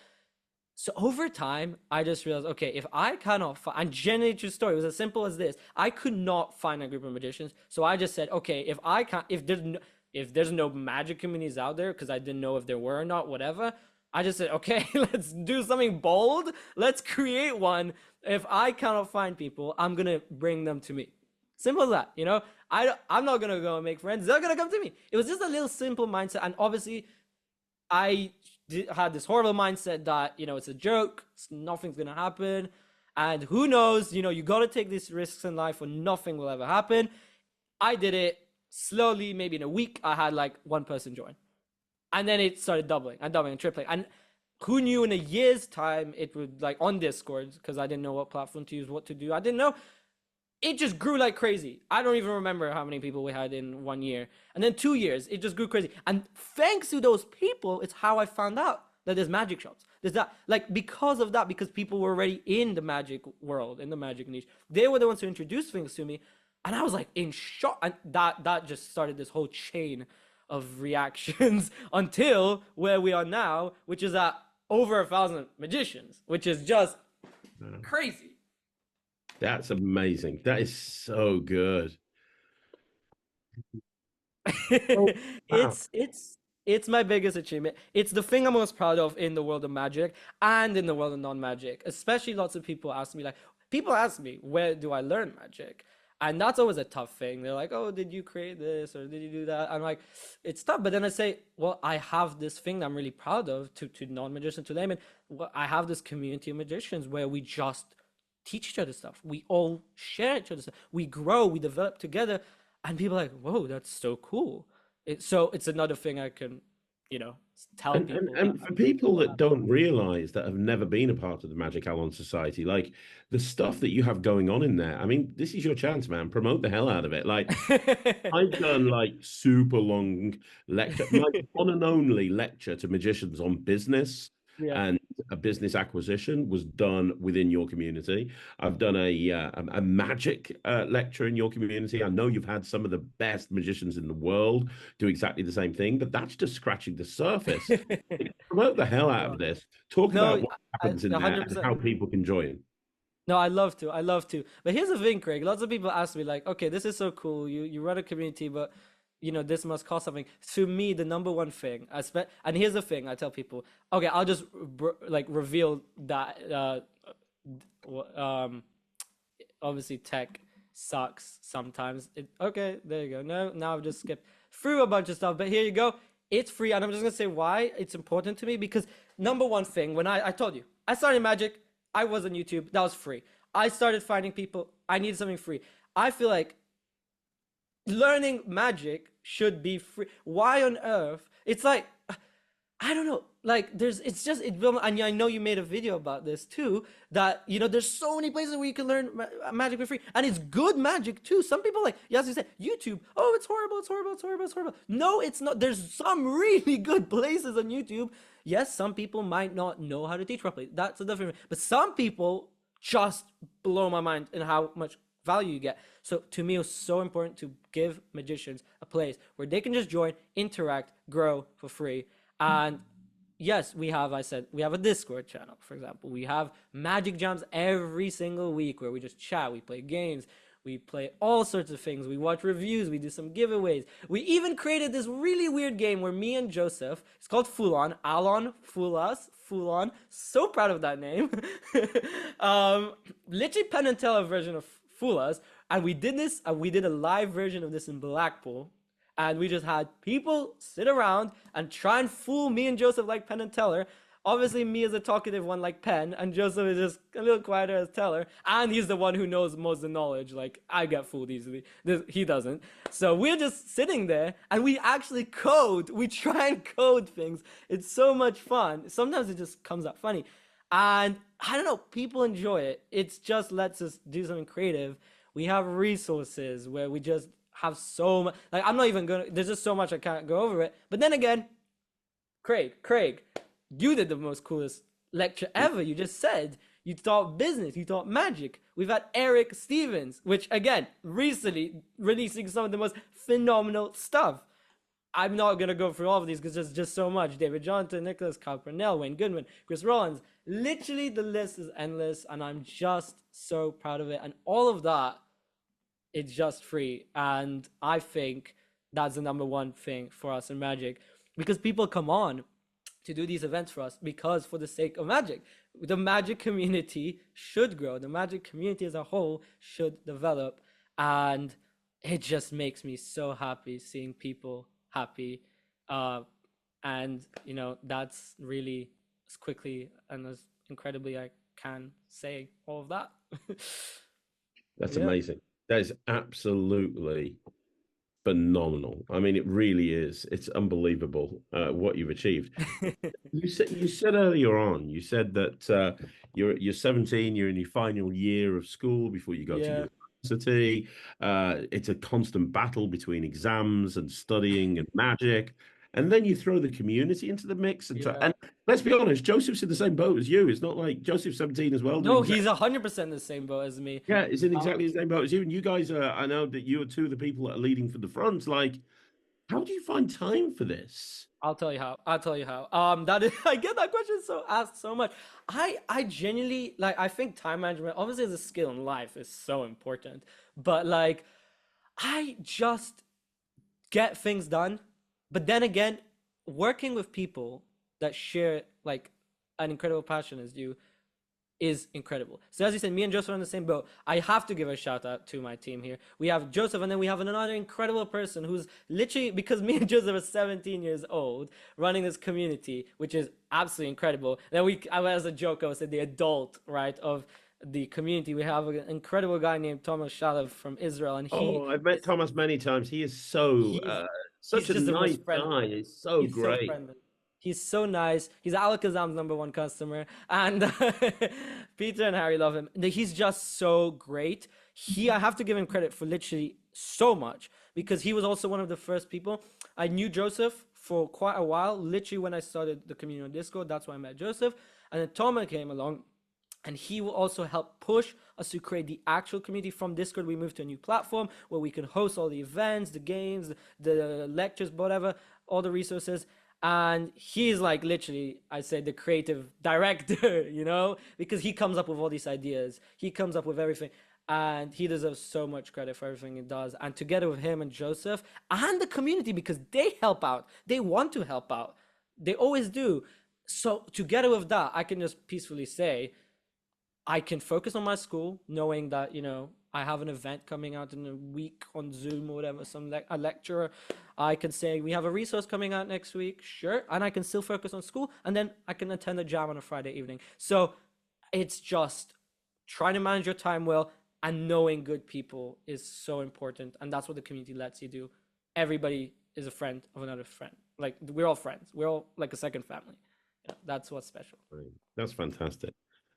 So over time, I just realized, okay, if I cannot find, and genuinely true story, it was as simple as this. I could not find a group of magicians. So I just said, okay, if I can't, if there's no magic communities out there, because I didn't know if there were or not, whatever. I just said, okay, let's do something bold. Let's create one. If I cannot find people, I'm gonna bring them to me. Simple as that, you know. I'm not gonna go and make friends. They're gonna come to me. It was just a little simple mindset, and obviously I had this horrible mindset that, you know, it's a joke, nothing's gonna happen, and who knows, you know, you gotta take these risks in life or nothing will ever happen. I did it slowly. Maybe in a week, I had like one person join, and then it started doubling and doubling and tripling. And who knew in a year's time it would, like, on Discord, because I didn't know what platform to use, what to do. I didn't know, it just grew like crazy. I don't even remember how many people we had in 1 year. And then 2 years, it just grew crazy. And thanks to those people, it's how I found out that there's magic shops. There's that, like, because of that, because people were already in the magic world, in the magic niche. They were the ones who introduced things to me. And I was like in shock. And that just started this whole chain of reactions until where we are now, which is at over 1,000 magicians, which is just crazy. That's amazing. That is so good. Oh, wow. it's my biggest achievement. It's the thing I'm most proud of in the world of magic and in the world of non-magic. Especially lots of people ask me, like, people ask me, where do I learn magic? And that's always a tough thing. They're like, oh, did you create this or did you do that? I'm like, it's tough. But then I say, well, I have this thing that I'm really proud of, to non-magicians, to laymen. Well, I have this community of magicians where we just teach each other stuff. We all share each other stuff. We grow, we develop together, and people are like, whoa, that's so cool. So it's another thing I can, you know, tell people And that for I'm really people proud that don't realize, that have never been a part of the Magic Alon Society, like the stuff that you have going on in there, I mean, this is your chance, man. Promote the hell out of it. Like, of. I've done like super long lecture. My one and only lecture to magicians on business Yeah. and a business acquisition was done within your community. I've done a magic lecture in your community. I know you've had some of the best magicians in the world do exactly the same thing, but that's just scratching the surface. Promote the hell out of this. Talk No, about what happens in there and 100%. how people can join. No, I love to. I love to. But here's the thing, Craig. Lots of people ask me, like, okay, this is so cool. You run a community, but you know this must cost something. To me, the number one thing, and here's the thing, I tell people, okay, I'll just like reveal that. Um, Obviously tech sucks sometimes. Okay, there you go. No, now I've just skipped through a bunch of stuff, but here you go. It's free, and I'm just gonna say why it's important to me, because number one thing, when I told you I started magic, I was on YouTube, that was free. I started finding people, I needed something free. I feel like learning magic should be free. Why on earth? It's like, I don't know. Like, it's just, and I know you made a video about this too. That, you know, there's so many places where you can learn magic for free, and it's good magic too. Some people, like, yes, you said YouTube. Oh, it's horrible, it's horrible, it's horrible, it's horrible. No, it's not. There's some really good places on YouTube. Yes, some people might not know how to teach properly. That's a different. But some people just blow my mind in how much value you get. So to me, it was so important to give magicians a place where they can just join, interact, grow for free. And yes, I said, we have a Discord channel, for example. We have magic jams every single week where we just chat, we play games, we play all sorts of things. We watch reviews, we do some giveaways. We even created this really weird game where me and Joseph, it's called Fool On, Alon, Fool Us, Fool On. So proud of that name. Literally Penn and Teller version of Fool Us. And we did this, and we did a live version of this in Blackpool. And we just had people sit around and try and fool me and Joseph like Penn and Teller. Obviously, me is a talkative one like Penn, and Joseph is just a little quieter as Teller. And he's the one who knows most of the knowledge. Like, I get fooled easily. He doesn't. So we're just sitting there, and we actually code. We try and code things. It's so much fun. Sometimes it just comes out funny. And I don't know, people enjoy it. It just lets us do something creative. We have resources where we just have so much. Like, I'm not even gonna. There's just so much I can't go over it. But then again, Craig, you did the most coolest lecture ever. You just said you taught business, you taught magic. We've had Eric Stevens, which again recently releasing some of the most phenomenal stuff. I'm not gonna go through all of these because there's just so much. David Johnson, Nicholas Calpernell, Wayne Goodman, Chris Rollins. Literally, the list is endless, and I'm just so proud of it. And all of that, it's just free. And I think that's the number one thing for us in Magic, because people come on to do these events for us because for the sake of Magic. The Magic community should grow. The Magic community as a whole should develop. And it just makes me so happy seeing people happy. Uh, and, that's really as quickly and as incredibly I can say all of that. That's Yeah. amazing. That is absolutely phenomenal. I mean, it really is. It's unbelievable what you've achieved. You said earlier on, you said that you're 17, you're in your final year of school before you go to Yeah. university. It's a constant battle between exams and studying and magic. And then you throw the community into the mix and try, Yeah. and let's be honest, Joseph's in the same boat as you. It's not like Joseph's 17 as well, doing No, exactly. he's 100% the same boat as me. Yeah, it's in Uh, exactly the same boat as you. And you guys are, I know that you are two of the people that are leading from the front. Like, how do you find time for this? I'll tell you how. I'll tell you how. That is, I get that question so asked so much. I genuinely like. I think time management, obviously, as a skill in life, is so important. But like, I just get things done. But then again, working with people that share like an incredible passion as you is incredible. So as you said, me and Joseph are on the same boat. I have to give a shout out to my team here. We have Joseph, and then we have another incredible person who's literally, because me and Joseph are 17 years old, running this community, which is absolutely incredible. Then as a joke, I would say the adult, right, of the community. We have an incredible guy named Thomas Shalev from Israel, and Oh, I've met Thomas many times. He is so he's such he's a just the nice most friendly. guy. He's so He's so great. friendly. He's so nice. He's Alakazam's number one customer, and Peter and Harry love him. He's just so great. I have to give him credit for literally so much because he was also one of the first people. I knew Joseph for quite a while. Literally, when I started the community on Discord, that's why I met Joseph, and then Thomas came along and he will also help push us to create the actual community. From Discord, we moved to a new platform where we can host all the events, the games, the lectures, whatever, all the resources. And he's like literally, I say, the creative director, because he comes up with all these ideas. He comes up with everything. And he deserves so much credit for everything he does. And together with him and Joseph and the community, because they help out, they want to help out, they always do. So together with that, I can just peacefully say, I can focus on my school, knowing that I have an event coming out in a week on Zoom or whatever, a lecturer. I can say we have a resource coming out next week, sure, and I can still focus on school, and then I can attend a jam on a Friday evening. So it's just trying to manage your time well, and knowing good people is so important, and that's what the community lets you do. Everybody is a friend of another friend. Like we're all friends. We're all like a second family. That's what's special. Right. That's fantastic.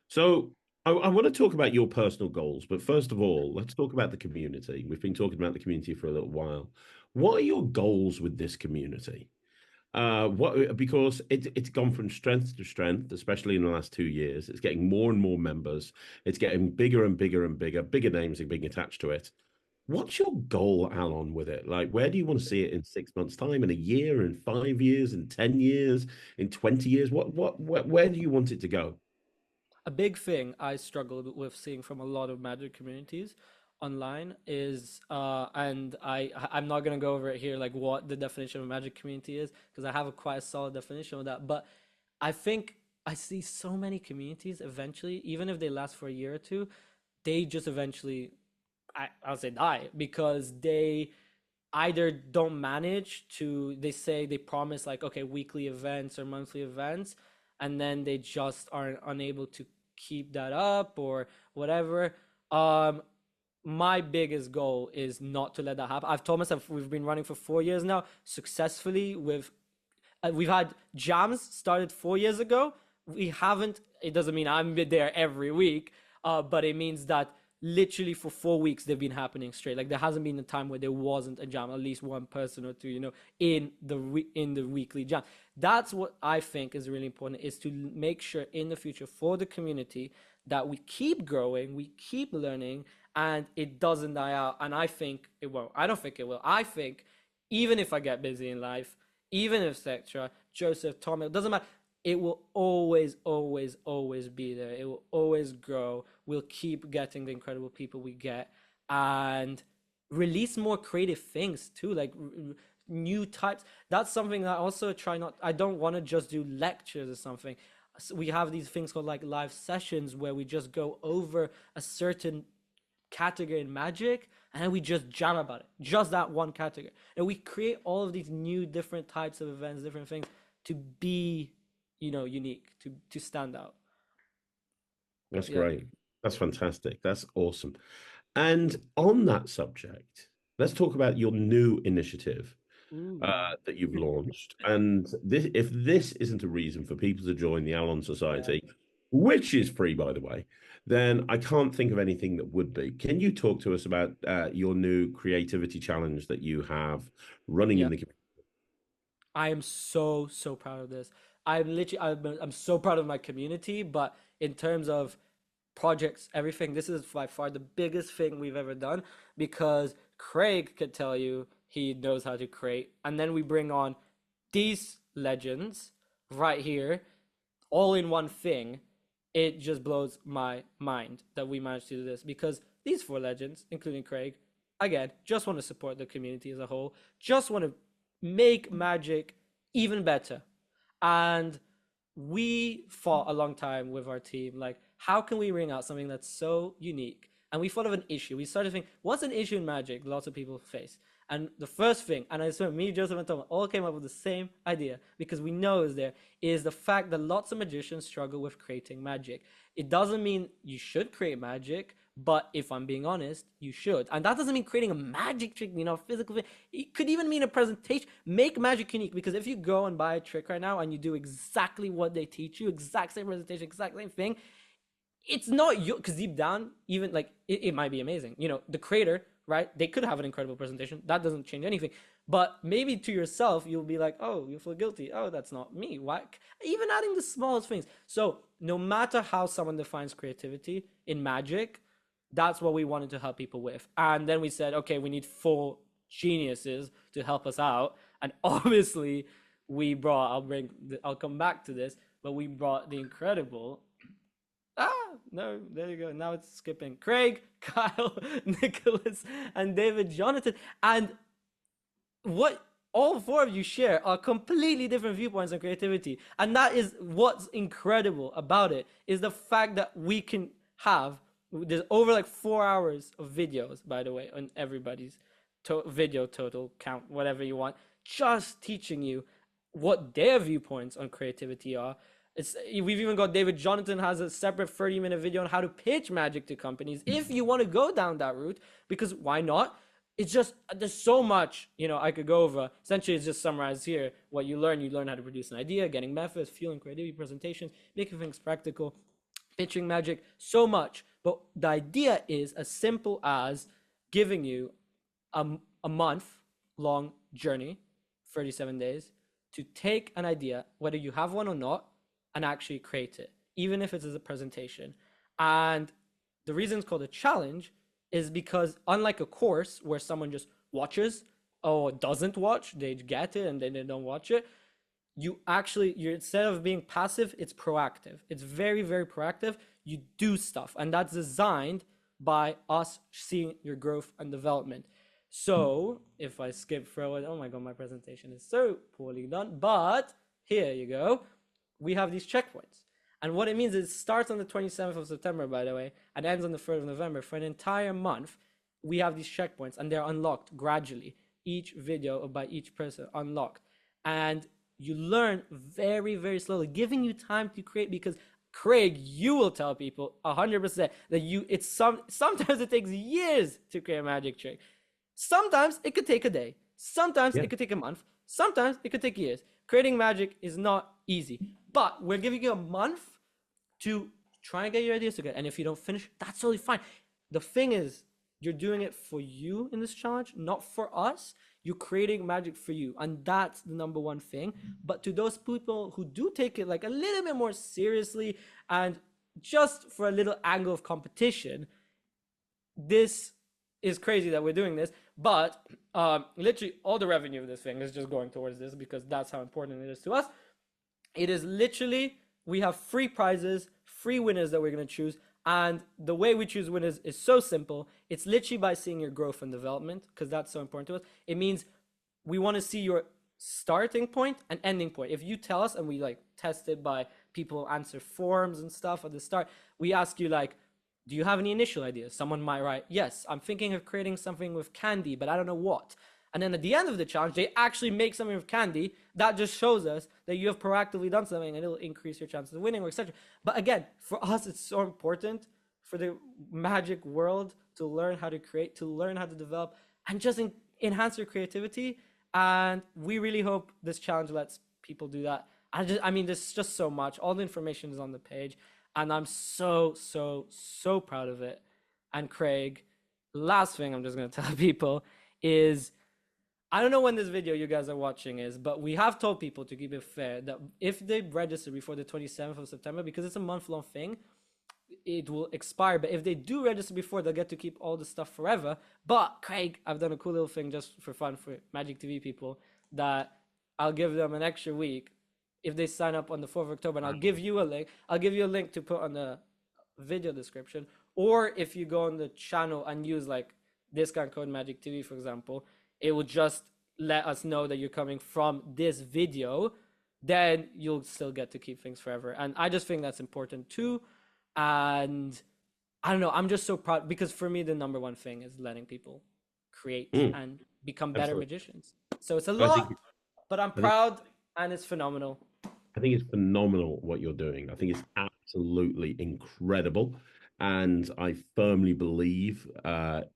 So I want to talk about your personal goals, but first of all, let's talk about the community. We've been talking about the community for a little while. What are your goals with this community? What because it's gone from strength to strength, especially in the last 2 years. It's getting more and more members. It's getting bigger and bigger and bigger. Bigger names are being attached to it. What's your goal, Alon, with it? Like, where do you want to see it in 6 months' time, in a year, in 5 years, in 10 years, in 20 years? Where do you want it to go? A big thing I struggled with seeing from a lot of Magic communities online is and I'm not gonna go over it here like what the definition of a Magic community is because I have a quite a solid definition of that. But I think I see so many communities eventually, even if they last for a year or two, they just eventually I'll say die because they either don't manage to, they say they promise like okay weekly events or monthly events, and then they just are unable to keep that up or whatever. um my biggest goal is not to let that happen. I've told myself we've been running for 4 years now successfully with we've had jams started 4 years ago. We haven't, it doesn't mean I'm there every week, but it means that literally for 4 weeks they've been happening straight. Like there hasn't been a time where there wasn't a jam, at least one person or two, in the weekly jam. That's what I think is really important, is to make sure in the future for the community that we keep growing, we keep learning, and it doesn't die out. And I think it won't. I don't think it will. I think even if I get busy in life, even if etc. Joseph, Tom, it doesn't matter. it will always, always, always be there. It will always grow. We'll keep getting the incredible people we get and release more creative things too, like new types. That's something that I also try not, I don't want to just do lectures or something. So we have these things called like live sessions where we just go over a certain category in Magic and then we just jam about it, just that one category. And we create all of these new different types of events, different things to be, unique, to stand out. That's Yeah. great. That's fantastic. That's awesome. And on that subject, let's talk about your new initiative Ooh. that you've launched. And if this isn't a reason for people to join the Alon Yeah. Society, which is free, by the way, then I can't think of anything that would be. Can you talk to us about your new creativity challenge that you have running in Yeah. the community? I am so, so proud of this. I'm so proud of my community, but in terms of projects, everything, this is by far the biggest thing we've ever done because Craig could tell you he knows how to create. And then we bring on these legends right here, all in one thing. It just blows my mind that we managed to do this because these four legends, including Craig, again, just want to support the community as a whole, just want to make Magic even better. And we fought a long time with our team, like, how can we bring out something that's so unique? And we thought of an issue. We started thinking, what's an issue in Magic lots of people face? And the first thing, and I swear, me, Joseph, and Tom all came up with the same idea because we know is there, is the fact that lots of magicians struggle with creating magic. It doesn't mean you should create magic, but if I'm being honest, you should. And that doesn't mean creating a magic trick, physical thing. It could even mean a presentation. Make magic unique because if you go and buy a trick right now and you do exactly what they teach you, exact same presentation, exact same thing, it's not you, because deep down, even like it might be amazing. The creator, right? They could have an incredible presentation. That doesn't change anything. But maybe to yourself, you'll be like, oh, you feel guilty. Oh, that's not me. Why? Even adding the smallest things. So no matter how someone defines creativity in Magic, that's what we wanted to help people with. And then we said, okay, we need four geniuses to help us out. And obviously, I'll come back to this, but we brought the incredible. No, there you go. Now it's skipping. Craig, Kyle, Nicholas, and David Jonathan. And what all four of you share are completely different viewpoints on creativity. And that is what's incredible about it, is the fact that we can have, there's over like 4 hours of videos, by the way, on everybody's video total count, whatever you want, just teaching you what their viewpoints on creativity are. We've even got David Jonathan has a separate 30-minute video on how to pitch Magic to companies if you want to go down that route, because why not? It's just, there's so much, I could go over. Essentially, it's just summarized here. What you learn how to produce an idea, getting methods, feeling creativity, presentations, making things practical, pitching Magic, so much. But the idea is as simple as giving you a month-long journey, 37 days, to take an idea, whether you have one or not, and actually create it, even if it's as a presentation. And the reason it's called a challenge is because unlike a course where someone just watches or doesn't watch, they get it and then they don't watch it, you're instead of being passive, it's proactive. It's very, very proactive. You do stuff, and that's designed by us seeing your growth and development. So if I skip forward, oh my God, my presentation is so poorly done, but here you go. We have these checkpoints. And what it means is it starts on the 27th of September, by the way, and ends on the 3rd of November. For an entire month, we have these checkpoints, and they're unlocked gradually. Each video by each person unlocked. And you learn very, very slowly, giving you time to create, because Craig, you will tell people 100% that sometimes it takes years to create a magic trick. Sometimes it could take a day. Sometimes it could take a month. Sometimes it could take years. Creating magic is not easy. But we're giving you a month to try and get your ideas together. And if you don't finish, that's totally fine. The thing is, you're doing it for you in this challenge, not for us. You're creating magic for you. And that's the number one thing. But to those people who do take it like a little bit more seriously and just for a little angle of competition, this is crazy that we're doing this. But literally all the revenue of this thing is just going towards this because that's how important it is to us. It is literally, we have free prizes, free winners that we're going to choose. And the way we choose winners is so simple. It's literally by seeing your growth and development, because that's so important to us. It means we want to see your starting point and ending point. If you tell us, and we like test it by people answer forms and stuff at the start, we ask you like, do you have any initial ideas? Someone might write, yes, I'm thinking of creating something with candy, but I don't know what. And then at the end of the challenge, they actually make something with candy. That just shows us that you have proactively done something, and it'll increase your chances of winning, or etc. But again, for us, it's so important for the magic world to learn how to create, to learn how to develop, and just enhance your creativity. And we really hope this challenge lets people do that. I mean, there's just so much. All the information is on the page, and I'm so, so, so proud of it. And Craig, last thing I'm just gonna tell people is, I don't know when this video you guys are watching is, but we have told people, to keep it fair, that if they register before the 27th of September, because it's a month-long thing, it will expire. But if they do register before, they'll get to keep all the stuff forever. But Craig, I've done a cool little thing just for fun for Magic TV people, that I'll give them an extra week if they sign up on the 4th of October, and I'll give you a link. I'll give you a link to put on the video description. Or if you go on the channel and use like discount code Magic TV, for example, it will just let us know that you're coming from this video. Then you'll still get to keep things forever. And I just think that's important too. And I don't know, I'm just so proud, because for me, the number one thing is letting people create and become better Absolutely. magicians. So it's a I think lot, but I'm I think proud, and it's phenomenal. I think it's phenomenal what you're doing. I think it's absolutely incredible, and I firmly believe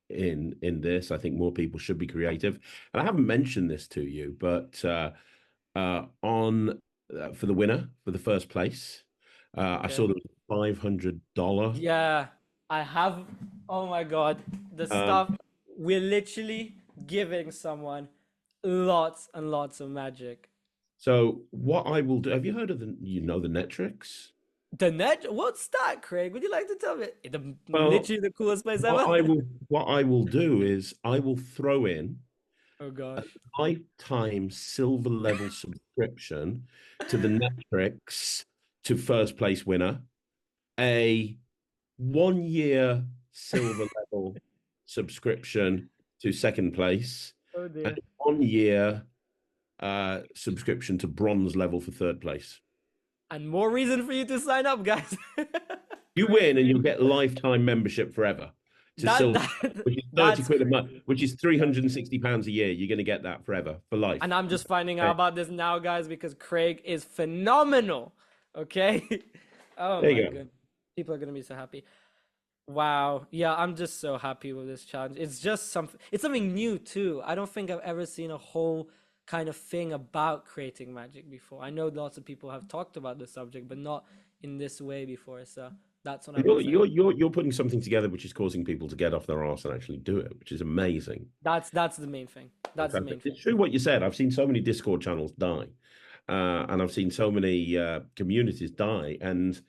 in this. I think more people should be creative. And I haven't mentioned this to you, but on for the winner for the first place, I Okay. saw there was $500. Yeah, I have. Oh my God, the Um, stuff, we're literally giving someone lots and lots of magic. so what I will do? Have you heard of the Netrix? The net? What's that, Craig? Would you like to tell me? Well, Literally the coolest place what ever. I will what I will do is I will throw in Oh a gosh. lifetime silver level subscription to the Netflix to first place winner, a 1 year silver level subscription to second place, Oh and dear. 1 year subscription to bronze level for third place. And more reason for you to sign up, guys. You win and Crazy. you'll get lifetime membership forever to That silver, that which is 30 that's quid a month, crazy. which is £360 a year. You're going to get that forever for life. And I'm just finding out Okay. about this now, guys, because Craig is phenomenal. Okay? Oh There my you go. goodness. People are gonna be so happy. Wow. Yeah, I'm just so happy with this challenge. It's just something, it's something new too. I don't think I've ever seen a whole kind of thing about creating magic before. I know lots of people have talked about the subject, but not in this way before. So that's what I'm You're excited. you're you're putting something together which is causing people to get off their arse and actually do it, which is amazing. That's the main thing. That's the Fantastic. main thing. It's true what you said. I've seen so many Discord channels die, and I've seen so many communities die, and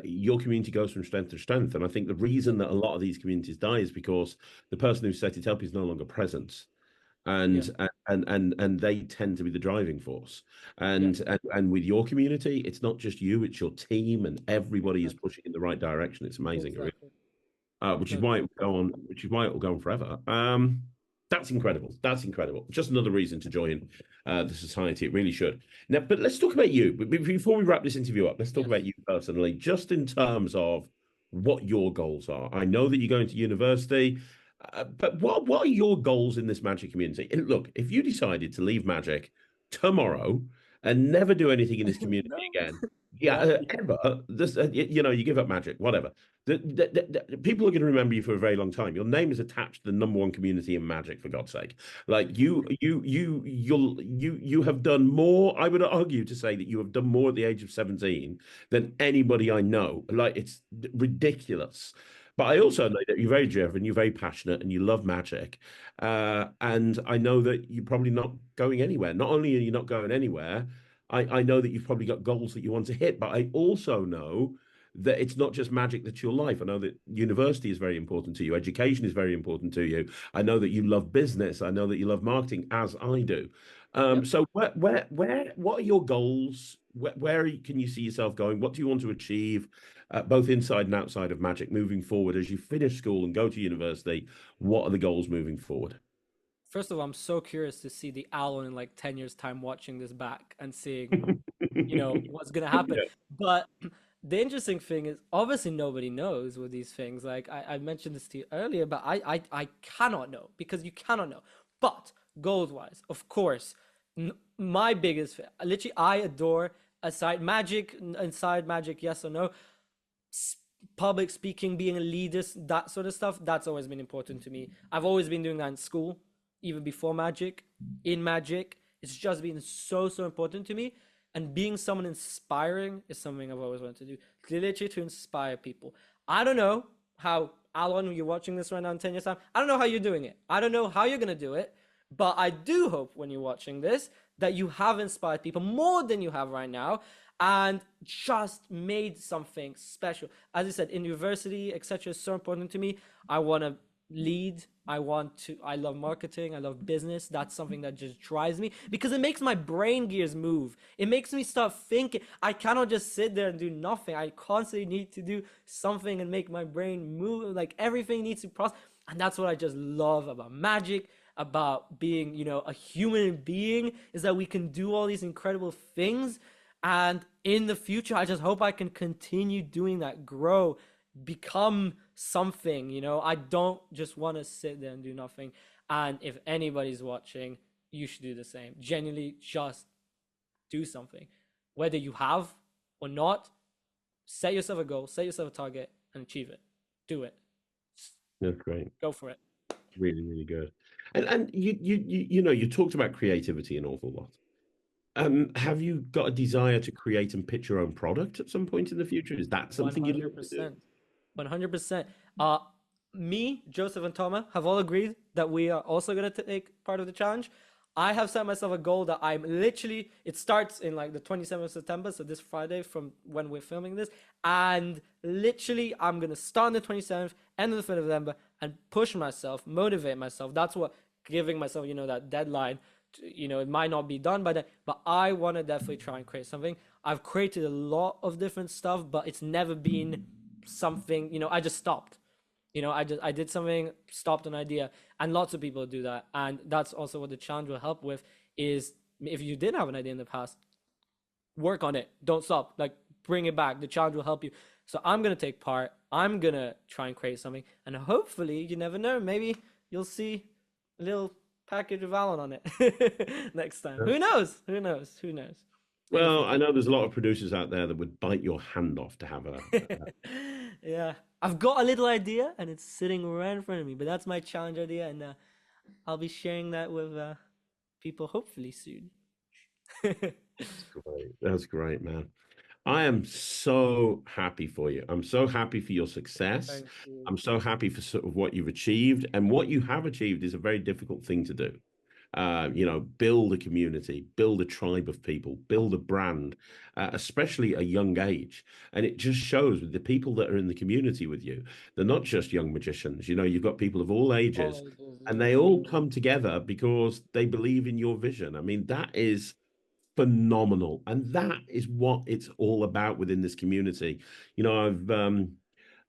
your community goes from strength to strength. And I think the reason that a lot of these communities die is because the person who set it up is no longer present, Yeah. and they tend to be the driving force. Yeah. And with your community, it's not just you; it's your team, and everybody is Exactly. pushing in the right direction. It's amazing, really. Exactly. Which is No, why it will go on, which is why it will go on forever. That's incredible. That's incredible. Just another reason to join the society. It really should. Now, but let's talk about you. But before we wrap this interview up, let's talk about yes. you personally, just in terms of what your goals are. I know that you're going to university, but what are your goals in this magic community? And look, if you decided to leave magic tomorrow and never do anything in this community No. again, yeah, Yeah. ever, this, you give up magic, whatever, people are going to remember you for a very long time. Your name is attached to the number one community in Magic, for God's sake. Like you have done more. I would argue to say that you have done more at the age of 17 than anybody I know. Like it's ridiculous. But I also know that you're very driven, you're very passionate, and you love Magic. And I know that you're probably not going anywhere. Not only are you not going anywhere, I know that you've probably got goals that you want to hit. But I also know that it's not just magic that's your life. I know that university is very important to you, education is very important to you. I know that you love business. I know that you love marketing, as I do. Yep. So what are your goals where can you see yourself going? What do you want to achieve, both inside and outside of Magic, moving forward as you finish school and go to university? What are the goals moving forward? First of all, I'm so curious to see the Alon in like 10 years' time watching this back and seeing, what's gonna happen. Yeah. But the interesting thing is obviously nobody knows with these things. Like I mentioned this to you earlier, but I cannot know because you cannot know. But gold wise, of course, my biggest literally I adore aside magic inside magic, yes or no, public speaking, being a leader, that sort of stuff, that's always been important to me. I've always been doing that in school, even before magic, in magic. It's just been so important to me. And being someone inspiring is something I've always wanted to do. Literally to inspire people. I don't know how, Alon, you're watching this right now in 10 years' time. I don't know how you're doing it. I don't know how you're going to do it. But I do hope when you're watching this that you have inspired people more than you have right now and just made something special. As I said, in university, etc., is so important to me. I want to lead. I love marketing. I love business. That's something that just drives me because it makes my brain gears move. It makes me start thinking. I cannot just sit there and do nothing. I constantly need to do something and make my brain move. Like everything needs to process. And that's what I just love about magic, about being, a human being, is that we can do all these incredible things. And in the future, I just hope I can continue doing that, grow, become something. I don't just want to sit there and do nothing. And if anybody's watching, you should do the same. Genuinely, just do something. Whether you have or not, set yourself a goal, set yourself a target, and achieve it. Do it. That's great. Go for it. Really, really good. And you talked about creativity an awful lot. Have you got a desire to create and pitch your own product at some point in the future? Is that something you'd look to do? 100%. 100%. Me, Joseph, and Toma have all agreed that we are also going to take part of the challenge. I have set myself a goal that it starts in like the 27th of September, so this Friday from when we're filming this. And literally, I'm going to start on the 27th, end of the 5th of November, and push myself, motivate myself. That's what giving myself, that deadline. It might not be done by then, but I want to definitely try and create something. I've created a lot of different stuff, but it's never been something, I just stopped. I did something, stopped an idea, and lots of people do that. And that's also what the challenge will help with is if you did have an idea in the past, work on it. Don't stop. Like bring it back. The challenge will help you. So I'm going to take part. I'm going to try and create something. And hopefully, you never know, maybe you'll see a little package of Alon on it next time. Who knows? Who knows? Who knows? Well, I know there's a lot of producers out there that would bite your hand off to have a Yeah, I've got a little idea and it's sitting right in front of me, but that's my challenge idea, and I'll be sharing that with people hopefully soon. That's great. That's great, man. I am so happy for you. I'm so happy for your success. Thank you. I'm so happy for sort of what you've achieved. And what you have achieved is a very difficult thing to do. Build a community, build a tribe of people, build a brand, especially at a young age. And it just shows with the people that are in the community with you, they're not just young magicians. You've got people of all ages, All ages, and yeah. they all come together because they believe in your vision. I mean, that is phenomenal, and that is what it's all about within this community. I've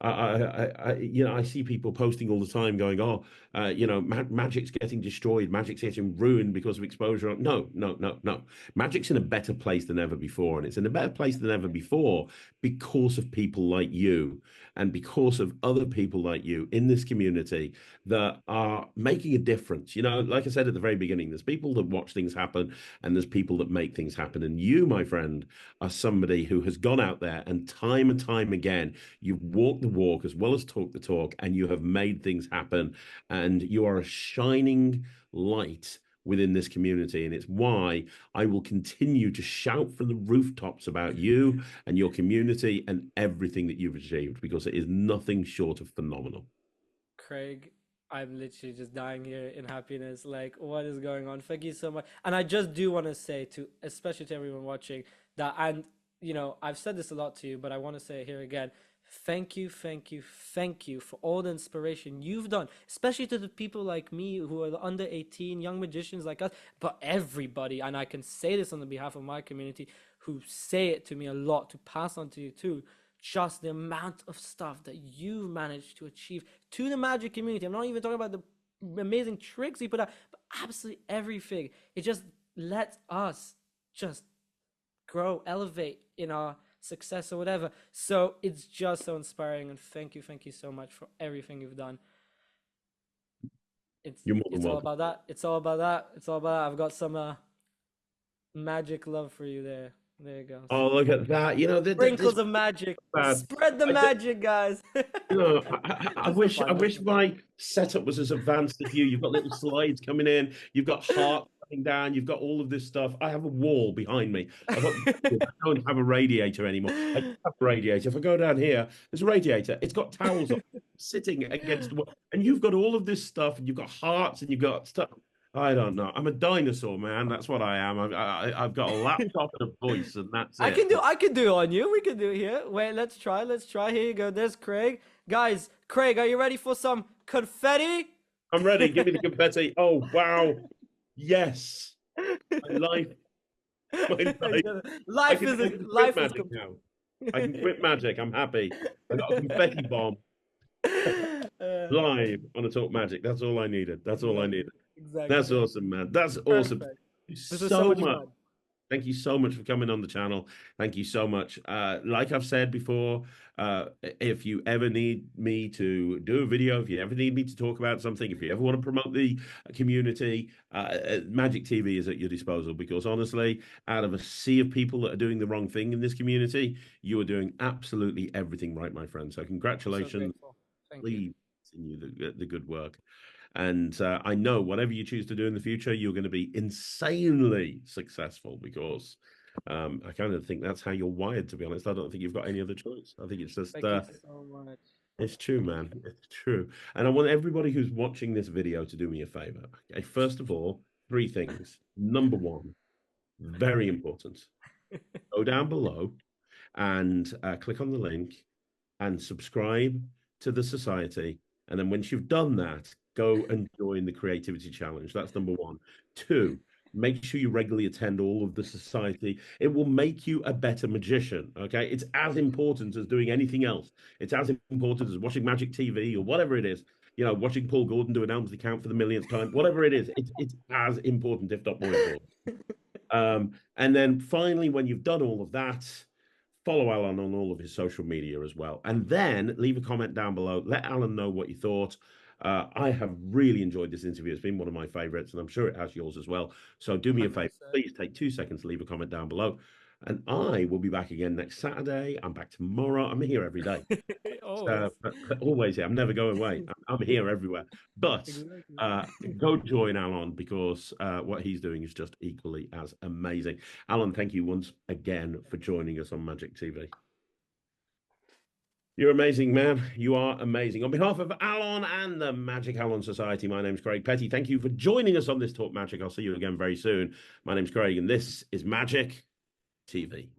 I see people posting all the time going, oh, magic's getting destroyed, magic's getting ruined because of exposure. No, no, no, no. Magic's in a better place than ever before. And it's in a better place than ever before because of people like you and because of other people like you in this community that are making a difference. Like I said at the very beginning, there's people that watch things happen and there's people that make things happen. And you, my friend, are somebody who has gone out there and time again, you've walked the walk as well as talk the talk, and you have made things happen. And you are a shining light within this community. And it's why I will continue to shout from the rooftops about you and your community and everything that you've achieved, because it is nothing short of phenomenal. Craig, I'm literally just dying here in happiness. Like, what is going on? Thank you so much. And I just do want to say to, especially to everyone watching, that, and I've said this a lot to you, but I want to say it here again. Thank you, thank you, thank you for all the inspiration you've done, especially to the people like me who are under 18, young magicians like us, but everybody, and I can say this on the behalf of my community, who say it to me a lot, to pass on to you too. Just the amount of stuff that you've managed to achieve to the magic community. I'm not even talking about the amazing tricks you put out, but absolutely everything. It just lets us just grow, elevate in our success or whatever. So it's just so inspiring, and thank you so much for everything you've done. It's You're more than it's all welcome. about that. It's all about that. It's all about that. I've got some magic love for you there. There it goes. Oh, look at that. You know, this Sprinkles of magic. bad. Spread the I did, magic, guys. you know, I Just for wish I fun. Just wish for fun. my setup was as advanced as you. You've got little slides coming in, you've got heart coming down, you've got all of this stuff. I have a wall behind me. I've got I don't have a radiator anymore. I don't have a radiator. If I go down here, there's a radiator. It's got towels on, sitting against the wall. And you've got all of this stuff, and you've got hearts, and you've got stuff. I don't know. I'm a dinosaur, man. That's what I am. I've got a laptop and a voice, and that's I it. can do I can do on you. We can do it here. Wait, let's try. Let's try. Here you go. There's Craig. Guys, Craig, are you ready for some confetti? I'm ready. Give me the confetti. Oh, wow. Yes. My life, my life. I Life can, is I a, can quit life is magic now. I can quit magic. I'm happy. I got a confetti bomb uh, live on a Talk Magic. That's all I needed. That's all I exactly. needed. That's Exactly. awesome, man. That's awesome. Thank Perfect. you This was so so much much. fun. Thank you so much for coming on the channel. Thank you so much. Like I've said before, if you ever need me to do a video, if you ever need me to talk about something, if you ever want to promote the community, Magic TV is at your disposal, because honestly, out of a sea of people that are doing the wrong thing in this community, you are doing absolutely everything right, my friend. So I'm so congratulations. grateful. Thank you. Please continue the good work. And I know whatever you choose to do in the future, you're going to be insanely successful, because I kind of think that's how you're wired, to be honest. I don't think you've got any other choice. I think it's just, Thank you so much. it's true, man. It's true. And I want everybody who's watching this video to do me a favor. Okay, first of all, three things. Number one, very important. Go down below and click on the link and subscribe to the society. And then once you've done that, go and join the creativity challenge. That's number one. Two, make sure you regularly attend all of the society. It will make you a better magician. Okay. It's as important as doing anything else. It's as important as watching Magic TV or whatever it is. You know, watching Paul Gordon do an Elmsley count for the millionth time, whatever it is, it's as important, if not more important. And then finally, when you've done all of that, follow Alon on all of his social media as well. And then leave a comment down below. Let Alon know what you thought. I have really enjoyed this interview. It's been one of my favorites, and I'm sure it has yours as well. So do me a favor. 100%. Please take 2 seconds to leave a comment down below. And I will be back again next Saturday. I'm back tomorrow. I'm here every day. Always. Always here. I'm never going away. I'm here everywhere. But Exactly. go join Alon, because what he's doing is just equally as amazing. Alon, thank you once again for joining us on Magic TV. You're amazing, man. You are amazing. On behalf of Alon and the Magic Alon Society, my name's Craig Petty. Thank you for joining us on this Talk Magic. I'll see you again very soon. My name's Craig, and this is Magic TV.